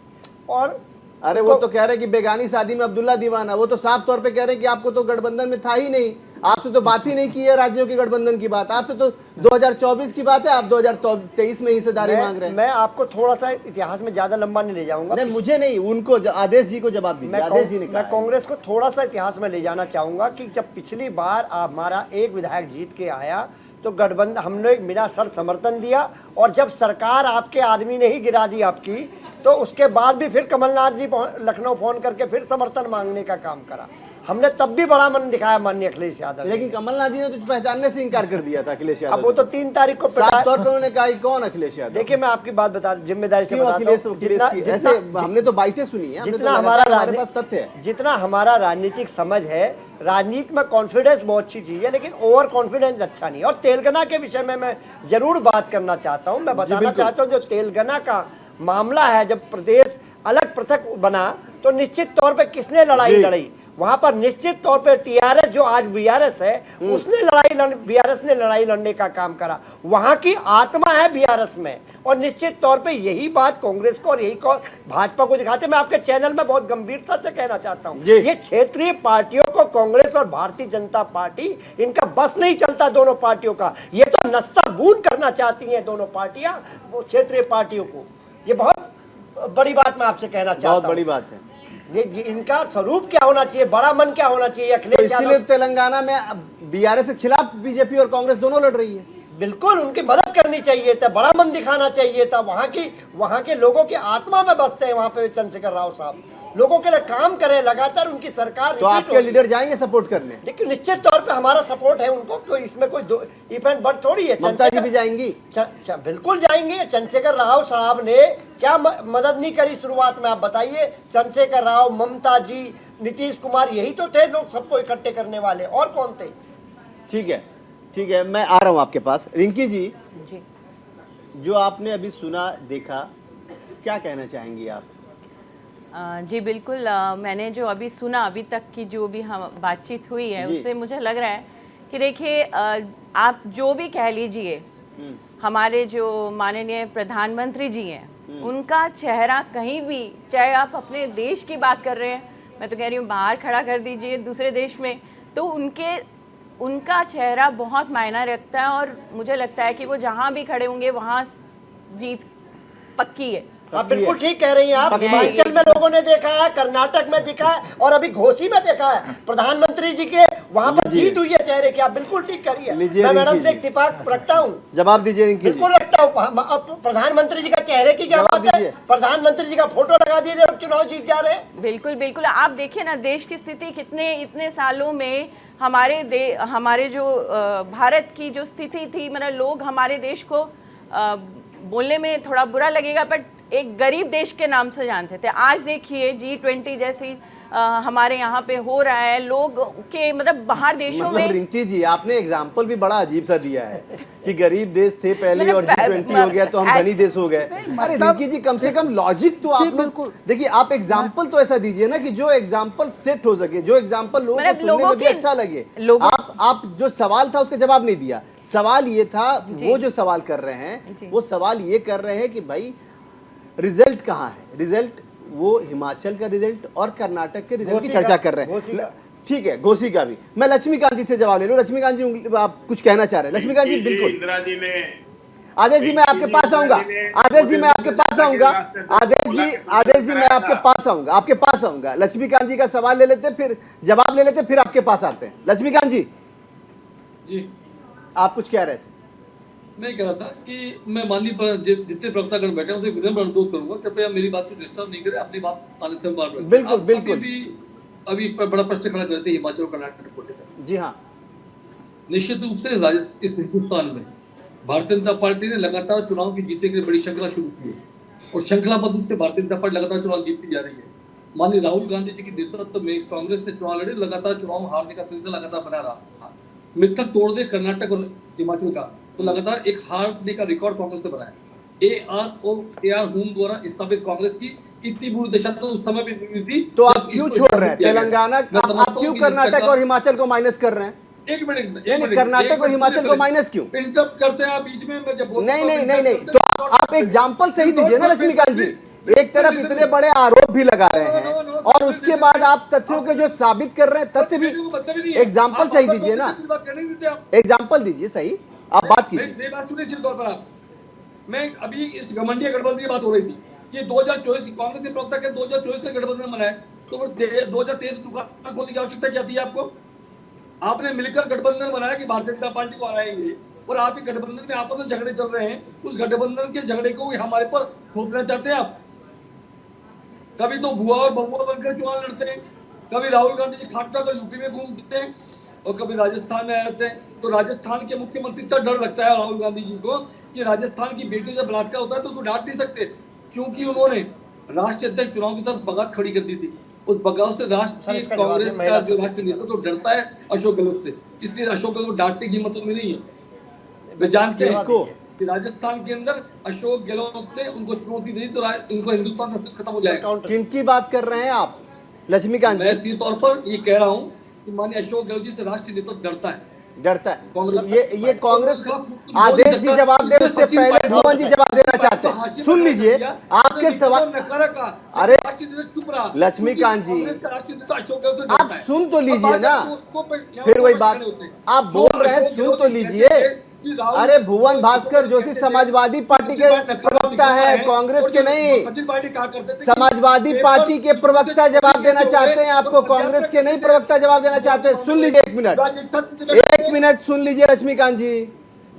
और अरे वो तो कह रहे कि बेगानी शादी में अब्दुल्ला दीवाना, वो तो साफ तौर पे कह रहे हैं कि आपको तो गठबंधन में था ही नहीं, आपसे तो बात ही नहीं की है राज्यों के गठबंधन की बात, आपसे तो 2024 की बात है, आप 2023 में हिस्सेदारी मांग रहे हैं। मैं आपको थोड़ा सा इतिहास में ज्यादा लंबा नहीं ले जाऊंगा। नहीं, मुझे नहीं, उनको, आदेश जी को जवाब दीजिए। आदेश जी ने कहा, मैं कांग्रेस को थोड़ा सा इतिहास में ले जाना चाहूंगा कि जब पिछली बार हमारा एक विधायक जीत के आया तो गठबंधन हमने बिना शर्त समर्थन दिया, और जब सरकार आपके आदमी ने ही गिरा दी आपकी, तो उसके बाद भी फिर कमलनाथ जी लखनऊ फोन करके फिर समर्थन मांगने का काम करा। हमने तब भी बड़ा मन दिखाया माननीय अखिलेश यादव, लेकिन कमलनाथ जी ने तो पहचानने से इनकार कर दिया था अखिलेश यादव। अब वो तो 3 तारीख को साफ तौर पर उन्होंने कहा कौन अखिलेश यादव। देखिए, मैं आपकी बात बता, जिम्मेदारी से बताता हूं, ऐसे हमने तो बाइटें सुनी है, जितना हमारे पास तथ्य है, जितना हमारा राजनीतिक समझ है, राजनीति में कॉन्फिडेंस बहुत अच्छी चीज है, लेकिन ओवर कॉन्फिडेंस अच्छा नहीं। और तेलंगाना के विषय में मैं जरूर बात करना चाहता हूं। मैं बताना चाहता हूं, जो तेलंगाना का मामला है, जब प्रदेश अलग पृथक बना तो निश्चित तौर पे किसने लड़ाई लड़ी? वहां पर निश्चित तौर पे टीआरएस, जो आज बीआरएस है, उसने बीआरएस ने लड़ाई लड़ने का काम करा। वहां की आत्मा है बीआरएस में, और निश्चित तौर पे यही बात कांग्रेस को और यही भाजपा को दिखाते। मैं आपके चैनल में बहुत गंभीरता से कहना चाहता हूं, ये क्षेत्रीय पार्टियों को कांग्रेस और भारतीय जनता पार्टी, इनका बस नहीं चलता दोनों पार्टियों का। ये तो नस्ताबून करना चाहती हैं दोनों पार्टियां वो क्षेत्रीय पार्टियों को। ये बहुत बड़ी बात मैं आपसे कहना चाहता हूं। बहुत बड़ी बात है। ये इनका स्वरूप क्या होना चाहिए, बड़ा मन क्या होना चाहिए? तो अखिलेश इसीलिए यादव तेलंगाना में बीआरएस के खिलाफ बीजेपी और कांग्रेस दोनों लड़ रही है। बिल्कुल उनकी मदद करनी चाहिए था, बड़ा मन दिखाना चाहिए था। वहाँ के लोगों की आत्मा में बसते हैं वहाँ पे चंद्रशेखर राव साहब, लोगों के लिए काम करें लगातार, उनकी सरकार तो आपके लीडर जाएंगे सपोर्ट करने? देखिए निश्चित तौर पे हमारा सपोर्ट है उनको, तो इसमें कोई इफेंट बट थोड़ी है। ममता जी भी जाएंगी? बिल्कुल जाएंगे। चंद्रशेखर राव साहब ने क्या मदद नहीं करी शुरुआत में, आप बताइए। चंद्रशेखर राव, ममता जी, नीतीश कुमार, यही तो थे लोग सबको इकट्ठे करने वाले, और कौन थे? ठीक है, ठीक है, मैं आ रहा हूं आपके पास। रिंकी जी, जो आपने अभी सुना देखा, क्या कहना चाहेंगी आप? जी बिल्कुल, मैंने जो अभी सुना, अभी तक की जो भी हम बातचीत हुई है, उससे मुझे लग रहा है कि देखिए, आप जो भी कह लीजिए, हमारे जो माननीय प्रधानमंत्री जी हैं, उनका चेहरा कहीं भी, चाहे आप अपने देश की बात कर रहे हैं, मैं तो कह रही हूँ बाहर खड़ा कर दीजिए दूसरे देश में, तो उनका चेहरा बहुत मायना रखता है। और मुझे लगता है कि वो जहाँ भी खड़े होंगे वहाँ जीत पक्की है। आप बिल्कुल ठीक कह रही हैं। आप हिमाचल में लोगों ने देखा है, कर्नाटक में देखा है, और अभी घोसी में देखा है प्रधानमंत्री जी के वहाँ पर जीत हुई है चेहरे की। आप बिल्कुल ठीक करिए। मैं मैडम से इत्तेफाक रखता हूँ। जवाब दीजिए रिंकी जी। बिल्कुल रखता हूँ। प्रधानमंत्री जी का चेहरे की क्या बात है? प्रधानमंत्री जी का फोटो लगा दिए, लोग चुनाव जीत जा रहे हैं। बिल्कुल बिल्कुल, आप देखिए ना, देश की स्थिति इतने सालों में हमारे जो भारत की जो स्थिति थी, मतलब लोग हमारे देश को बोलने में थोड़ा बुरा लगेगा, बट एक गरीब देश के नाम से जानते थे। आज देखिए G20 जैसी हमारे यहाँ पे हो रहा है, लोग के मतलब बाहर देशों में। रिंकी जी, आपने एग्जाम्पल भी बड़ा अजीब सा दिया है कि गरीब देश थे पहले और G20 हो गया तो हम धनी देश हो गए। अरे रिंकी जी, कम से कम लॉजिक तो आप बिल्कुल देखिए। आप एग्जाम्पल तो ऐसा दीजिए ना कि जो एग्जाम्पल सेट हो सके, जो एग्जाम्पल लोगों को सुनने में भी अच्छा लगे। आप जो सवाल था उसका जवाब नहीं दिया। सवाल ये था, वो जो सवाल कर रहे हैं वो सवाल ये कर रहे हैं कि भाई रिजल्ट कहाँ है? रिजल्ट वो हिमाचल का रिजल्ट और कर्नाटक के रिजल्ट की चर्चा कर रहे हैं। ठीक है, घोसी का भी। मैं लक्ष्मीकांत जी से जवाब ले लूं। लक्ष्मीकांत जी, आप कुछ कहना चाह रहे हैं? लक्ष्मीकांत जी बिल्कुल। इंदिरा जी ने, आदेश जी मैं आपके पास आऊंगा। आदेश जी मैं आपके पास आऊंगा। आदेश जी मैं आपके पास आऊंगा, आपके पास आऊंगा। लक्ष्मीकांत जी का सवाल ले लेते, फिर जवाब ले लेते, फिर आपके पास आते हैं। लक्ष्मीकांत जी, आप कुछ कह रहे थे? मैं कह रहा था कि मैं माननीय जितने प्रवक्तागण बैठे हैं उनसे विनम्र अनुरोध करूंगा कि कृपया मेरी बात को डिस्टर्ब नहीं करें, अपनी बात आने से बार बिल्कुल बिल्कुल। अभी बड़ा प्रश्न खड़ा करते हैं हिमाचल और कर्नाटक को लेकर। जी हाँ, निश्चित रूप से इस हिंदुस्तान में भारतीय जनता पार्टी ने लगातार चुनाव की जीतने के लिए बड़ी श्रृंखला शुरू की है और श्रृंखलाबद्ध रूप से भारतीय जनता पार्टी लगातार चुनाव जीतती जा रही है। माननीय राहुल गांधी जी के नेतृत्व में कांग्रेस ने चुनाव लड़े, लगातार चुनाव हारने का सिलसिला लगातार बना रहा। मिथक तोड़ दे कर्नाटक और हिमाचल का, तो लगातार एक हारने का रिकॉर्ड कांग्रेस ने बनाया। AR होम द्वारा स्थापित कांग्रेस की इतनी बुरी दशा तो उस समय भी नहीं थी। तो आप क्यों छोड़ रहे हैं तेलंगाना? आप क्यों कर्नाटक और हिमाचल को माइनस कर रहे हैं? एक मिनट, कर्नाटक और हिमाचल को माइनस क्यों? इंटरप्ट करते हैं आप बीच में, मैं जब नहीं, तो आप एग्जाम्पल सही दीजिए ना लक्ष्मीकांत जी। एक तरफ इतने बड़े आरोप भी लगा रहे हैं और उसके बाद आप तथ्यों के जो साबित कर रहे हैं, तथ्य भी, एग्जाम्पल सही दीजिए ना। एग्जाम्पल दीजिए सही, आप बात कीजिए। बात सुनिए सिर्फ तौर पर आप। मैं अभी इस घमंडिया गठबंधन की बात हो रही थी कि 2024 की कांग्रेस के प्रवक्ता के 2024 से गठबंधन बनाए, तो 2023 दुकान खोलने की आवश्यकता क्या थी आपको? आपने मिलकर गठबंधन बनाया कि भारतीय जनता पार्टी को हराएंगे, और आपके गठबंधन में आपस में झगड़े चल रहे हैं। उस गठबंधन के झगड़े को हमारे पर थोपना चाहते हैं आप। कभी तो बुआ और बबुआ बनकर चुनाव लड़ते हैं, कभी राहुल गांधी जी खाटका कर यूपी में घूमते हैं और कभी राजस्थान में आ जाते हैं। तो राजस्थान के मुख्यमंत्री तक डर लगता है राहुल गांधी जी को कि राजस्थान की बेटियों से बलात्कार होता है तो उसको डांट नहीं सकते, क्योंकि उन्होंने राष्ट्रीय अध्यक्ष चुनाव की तरफ बगावत खड़ी कर दी थी। उस बगावत से राष्ट्रीय कांग्रेस का जो राष्ट्रीय नेतृत्व तो डरता है अशोक गहलोत से, इसलिए अशोक गहलोत को डांटने की हिम्मत उनमें नहीं है। वे जानते हैं कि राजस्थान के अंदर अशोक गहलोत ने उनको चुनौती दी तो उनको हिंदुस्तान का खत्म हो जाएगा। किनकी बात कर रहे हैं आप लक्ष्मीकांत जी? मैं इसी तौर पर ये कह रहा हूँ कि माननीय अशोक गहलोत जी से राष्ट्रीय नेतृत्व डरता है। डरता है। कांग्रेस- ये कांग्रेस आदेश जी जवाब दे, उससे पहले भुवन जी जवाब देना चाहते हैं। सुन लीजिए आपके सवाल। अरे लक्ष्मीकांत जी, आप सुन तो लीजिए ना, फिर वही बात आप बोल रहे हैं, सुन तो लीजिए। अरे भुवन भास्कर जोशी समाजवादी पार्टी के प्रवक्ता है, कांग्रेस के नहीं। समाजवादी पार्टी के प्रवक्ता जवाब देना चाहते हैं आपको, कांग्रेस के नहीं प्रवक्ता जवाब देना चाहते हैं। सुन लीजिए, एक मिनट सुन लीजिए लक्ष्मीकांत जी।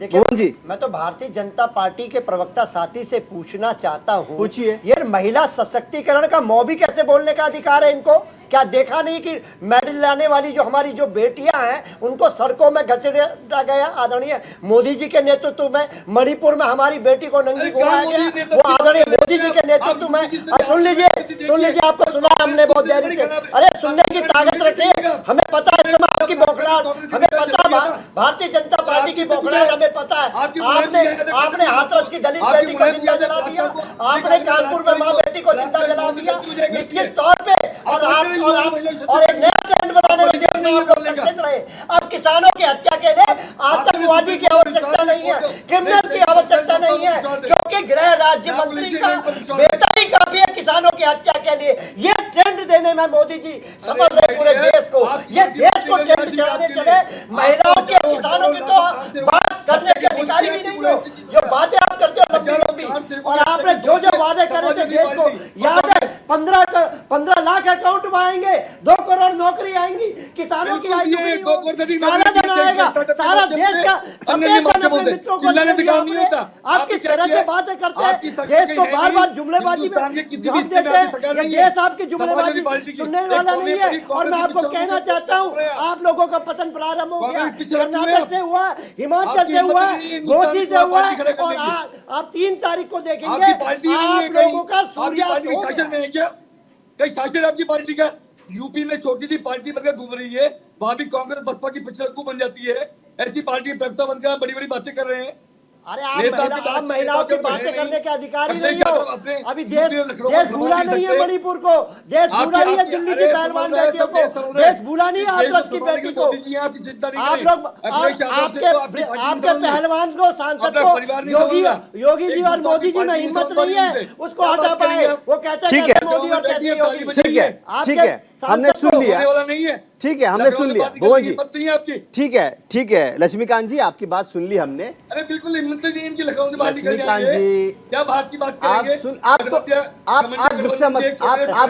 देखिए भुवन जी, मैं तो भारतीय जनता पार्टी के प्रवक्ता साथी से पूछना चाहता हूँ, पूछिए। ये महिला सशक्तिकरण का मौबी कैसे बोलने का अधिकार है इनको? क्या देखा नहीं कि मेडल लाने वाली जो हमारी जो बेटियां हैं उनको सड़कों में घसीटा गया? आदरणीय मोदी जी के नेतृत्व में मणिपुर में हमारी बेटी को नंगी घुमाया गया, वो आदरणीय मोदी जी के नेतृत्व में। सुन लीजिए, आपको सुना हमने बहुत देरी से। अरे सुनने की ताकत रखिए, हमें पता है इस समय आपकी बौखलाहट, हमें पता है भारतीय जनता पार्टी की बौखलाहट हमें पता है। आपने हाथरस की दलित बेटी को जिंदा जला दिया, आपने कानपुर में माँ बेटी को जिंदा जला दिया, निश्चित तौर पे। और एक नया ट्रेंड बनाने में देश में आप लोग सक्सेस रहे। अब किसानों की हत्या के लिए आतंकवादी की आवश्यकता नहीं है, क्रिमिनल की आवश्यकता नहीं है, क्योंकि गृह राज्य मंत्री का बेटा ही काफी है किसानों की हत्या के लिए। ये ट्रेंड देने में मोदी जी सफल रहे पूरे देश को। ये देश को ट्रेंड चलाने चले, महिलाओं के किसानों की तो बात करने के अधिकारी भी नहीं हो। जो बातें आप करते हो लंबी, और आपने जो वादे करे थे देश को याद है, 15 लाख अकाउंट में आएंगे, 2 करोड़ नौकरी आएंगी, किसानों की आय दुगनी होगी, काला धन आएगा, सारा देश का सफेद धन अपने मित्रों को लेने दिया आपने। आप किस तरह से बातें करते हैं, देश को बार बार जुमलेबाजी में हम देते हैं। ये देश आपकी जुमलेबाजी सुनने वाला नहीं है। और मैं आपको कहना चाहता हूँ, आप लोगों का पतन प्रारंभ हो गया। कर्नाटक से हुआ, हिमाचल से हुआ, गोची से हुआ, और आप 3 तारीख को देखेंगे आप लोगों का सूर्यास्त हो गया। कई शासन आपकी पार्टी का यूपी में छोटी सी पार्टी बनकर घूम रही है, वहां भी कांग्रेस बसपा की पिछड़कू बन जाती है। ऐसी पार्टी प्रवक्ता बनकर बड़ी बड़ी बातें कर रहे हैं। अरे आप महिलाओं की बातें करने के अधिकारी नहीं हो। अभी देश भूला नहीं है मणिपुर को, देश भूला नहीं है दिल्ली की पहलवान बेटियों को, देश भूला नहीं है हाथरस की बेटी को। आप लोग आपके पहलवान को, सांसद को योगी जी और मोदी जी में हिम्मत नहीं है उसको हटा पाए। वो कहते हैं मोदी और कहते हैं योगी। ठीक है, हमने सुन लिया। ठीक है, हमने सुन लिया भुवन जी। ठीक है लक्ष्मीकांत जी, आपकी बात सुन ली हमने। अरे बिल्कुल हिम्मत नहीं इनकी, लखनऊ से बात निकल लक्ष्मीकांत जी, क्या बात की बात आप करेंगे? सुन, आप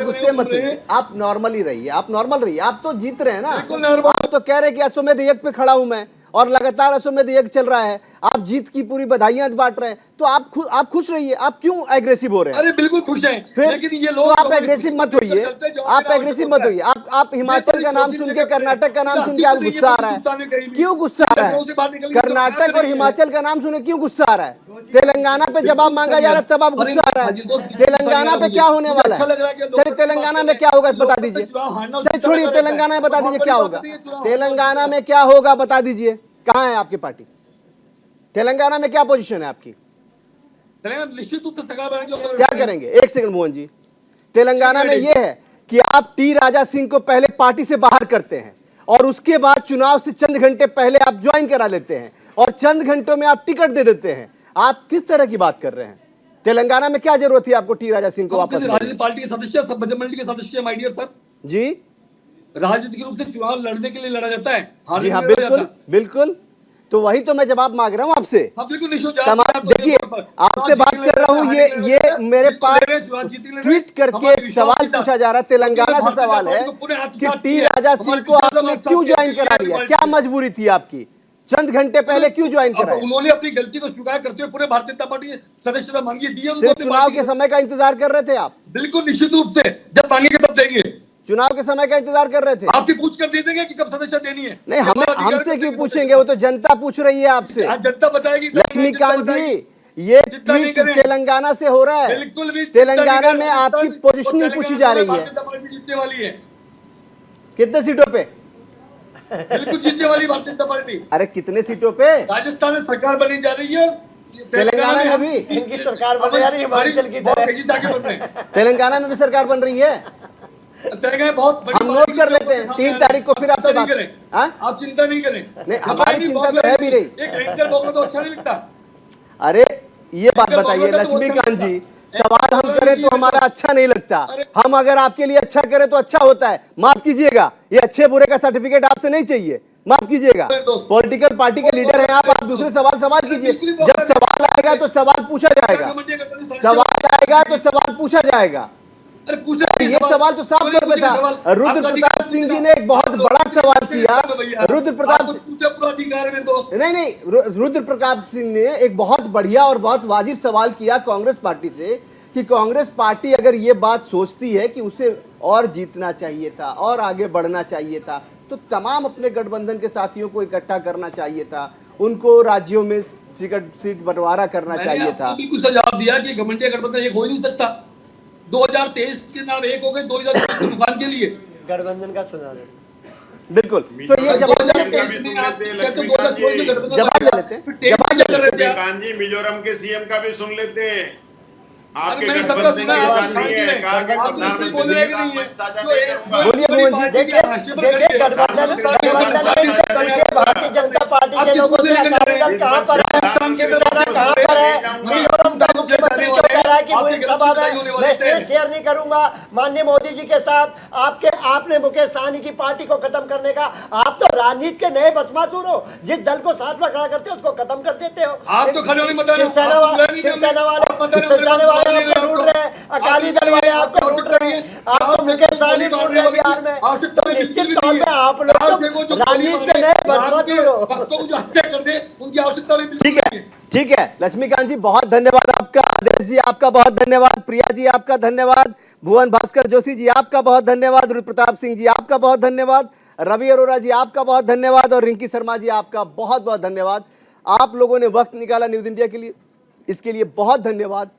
गुस्से मत होइए, आप नॉर्मली रहिए, आप नॉर्मल रहिए। आप तो जीत रहे हैं ना, आप तो कह रहे हैं कि अश्वमेध यज्ञ पे खड़ा हूं मैं और लगातार अश्वमेध यज्ञ चल रहा है, आप जीत की पूरी बधाइयां बांट रहे हैं, तो आप खुश रहिए। आप क्यों एग्रेसिव हो रहे हैं? अरे बिल्कुल खुश हैं, फिर लेकिन ये लोग तो आप एग्रेसिव मत होइए, आप एग्रेसिव मत होइए। आप हिमाचल का नाम सुन के, कर्नाटक का नाम सुन के आप गुस्सा आ रहा है। क्यों गुस्सा आ रहा है? कर्नाटक और हिमाचल का नाम सुने क्यों गुस्सा आ रहा है? तेलंगाना पे जवाब मांगा जा रहा है तब आप गुस्सा आ रहा है। तेलंगाना पे क्या होने वाला है? चलिए तेलंगाना में क्या होगा बता दीजिए। चलिए छोड़िए, तेलंगाना में बता दीजिए क्या होगा। तेलंगाना में क्या होगा बता दीजिए। कहाँ है आपकी पार्टी? तेलंगाना में क्या पोजीशन है आपकी? निश्चित रूप से क्या करेंगे? एक सेकंड मोहन जी, तेलंगाना में यह है कि आप टी राजा सिंह को पहले पार्टी से बाहर करते हैं और उसके बाद चुनाव से चंद घंटे पहले आप ज्वाइन करा लेते हैं और चंद घंटों में आप टिकट दे देते हैं। आप किस तरह की बात कर रहे हैं? तेलंगाना में क्या जरूरत थी आपको टी राजा सिंह को वापस? राजनीतिक पार्टी के सदस्य, सब मंडली के सदस्य, माय डियर सर जी, राजनीतिक रूप से चुनाव लड़ने के लिए लड़ा जाता है। जी हाँ, बिल्कुल। तो वही तो मैं जवाब मांग रहा हूँ आपसे। देखिए, आपसे बात कर रहा हूँ, ये मेरे पास ट्वीट करके सवाल पूछा जा रहा है, तेलंगाना से सवाल है कि टी राजा सिंह को आपने क्यों ज्वाइन करा लिया? क्या मजबूरी थी आपकी? चंद घंटे पहले क्यों ज्वाइन कराया? उन्होंने अपनी गलती को स्वीकार करते हुए पूरे भारतीय जनता पार्टी सदस्यता मांगी दी है। सिर्फ चुनाव के समय का इंतजार कर रहे थे आप? बिल्कुल निश्चित रूप से, जब मांगेंगे तब देंगे। चुनाव के समय का इंतजार कर रहे थे? आपकी पूछ कर दे देंगे कि कब सदस्यता देनी है। नहीं, हमसे क्यों पूछेंगे? वो तो जनता पूछ रही है आपसे। जनता बताएगी। लक्ष्मीकांत जी, ये ट्वीट तेलंगाना से हो रहा है। बिल्कुल भी तेलंगाना में आपकी पोजीशनिंग पूछी जा रही है। जीतने वाली है। कितने सीटों पे? बिल्कुल जीतने वाली भारतीय जनता पार्टी। अरे कितने सीटों पे? राजस्थान में सरकार बनी जा रही है, तेलंगाना में भी इनकी सरकार बन जा रही है, हिमाचल की तरह। तेलंगाना में भी सरकार बन रही है। तय गए बहुत बड़ी हम नोट कर लेते हैं 3 तारीख को फिर आपसे बात। हाँ? आप चिंता नहीं करें। नहीं, हमारी चिंता तो है भी नहीं। एक एंकर बोलना तो अच्छा नहीं लगता। अरे ये बात बताइए लक्ष्मीकांत जी, सवाल हम करें तो हमारा अच्छा नहीं लगता, हम अगर आपके लिए अच्छा करें तो अच्छा होता है। माफ कीजिएगा, ये अच्छे बुरे का सर्टिफिकेट आपसे नहीं चाहिए, माफ कीजिएगा। पॉलिटिकल पार्टी के लीडर हैं आप दूसरे सवाल कीजिए। जब सवाल आएगा तो सवाल पूछा जाएगा, सवाल आएगा तो सवाल पूछा जाएगा। ये सवाल तो साफ तौर पे था। रुद्र प्रताप सिंह जी ने एक बहुत बड़ा सवाल किया। रुद्र प्रताप नहीं, रुद्र प्रताप सिंह ने एक बहुत बढ़िया और बहुत वाजिब सवाल किया कांग्रेस पार्टी से कि कांग्रेस पार्टी अगर ये बात सोचती है कि उसे और जीतना चाहिए था और आगे बढ़ना चाहिए था तो तमाम अपने गठबंधन के साथियों को इकट्ठा करना चाहिए था, उनको राज्यों में सीट बंटवारा करना चाहिए था। कुछ जवाब दिया कि घमंडिया गठबंधन एक हो ही नहीं सकता। 2023 के नाम एक हो गए 2024 के दुकान के लिए गठबंधन का सुना दे। बिल्कुल, तो ये जवाब ले लेते हैं, लक्ष्मीकांत जी मिजोरम के सीएम का भी सुन लेते हैं। आपके गठबंधन की बात नहीं है, कहा कि प्रधानमंत्री बोलिए भुवन जी। देखिए गठबंधन में भारतीय जनता पार्टी के लोगों से अकाली दल कहाँ पर है, शिवसेना कहाँ पर है, मिजोरम का मुख्यमंत्री क्यों कह रहा है कि पूरी सभा में मैं स्टेज शेयर नहीं करूंगा माननीय मोदी जी के साथ। आपने मुकेश सहनी की पार्टी को खत्म करने का, आप तो राजनीति के नए भस्मासुर हो, जिस दल को साथ में खड़ा करते हो उसको खत्म कर देते हो। आप तो शिवसेना वाले आपको लूट रहे हैं, अकाली दल वाले आपको लूट रहे हैं, आपको मुकेश सहनी लूट रहे हैं बिहार में, तो निश्चित तौर पे आप लोग तो राजनीति के नए भस्मासुर हो। उनकी आवश्यकता नहीं। ठीक है लक्ष्मीकांत जी, बहुत धन्यवाद आपका। आदेश जी आपका बहुत धन्यवाद। प्रिया जी आपका धन्यवाद। भुवन भास्कर जोशी जी आपका बहुत धन्यवाद। रुद्र प्रताप सिंह जी आपका बहुत धन्यवाद। रवि अरोरा जी आपका बहुत धन्यवाद और रिंकी शर्मा जी आपका बहुत बहुत धन्यवाद। आप लोगों ने वक्त निकाला न्यूज इंडिया के लिए, इसके लिए बहुत धन्यवाद।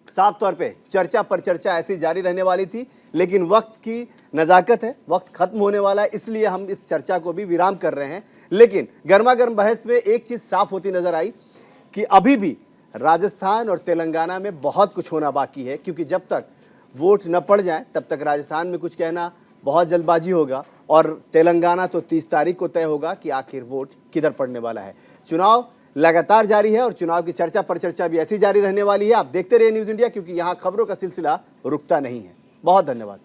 साफ तौर पे चर्चा पर चर्चा ऐसी जारी रहने वाली थी, लेकिन वक्त की नज़ाकत है, वक्त खत्म होने वाला है, इसलिए हम इस चर्चा को भी विराम कर रहे हैं। लेकिन गर्मा गर्म बहस में एक चीज़ साफ होती नजर आई कि अभी भी राजस्थान और तेलंगाना में बहुत कुछ होना बाकी है, क्योंकि जब तक वोट न पड़ जाए तब तक राजस्थान में कुछ कहना बहुत जल्दबाजी होगा और तेलंगाना तो 30 तारीख को तय होगा कि आखिर वोट किधर पड़ने वाला है। चुनाव लगातार जारी है और चुनाव की चर्चा पर चर्चा भी ऐसी जारी रहने वाली है। आप देखते रहिए न्यूज़ इंडिया, क्योंकि यहाँ खबरों का सिलसिला रुकता नहीं है। बहुत धन्यवाद।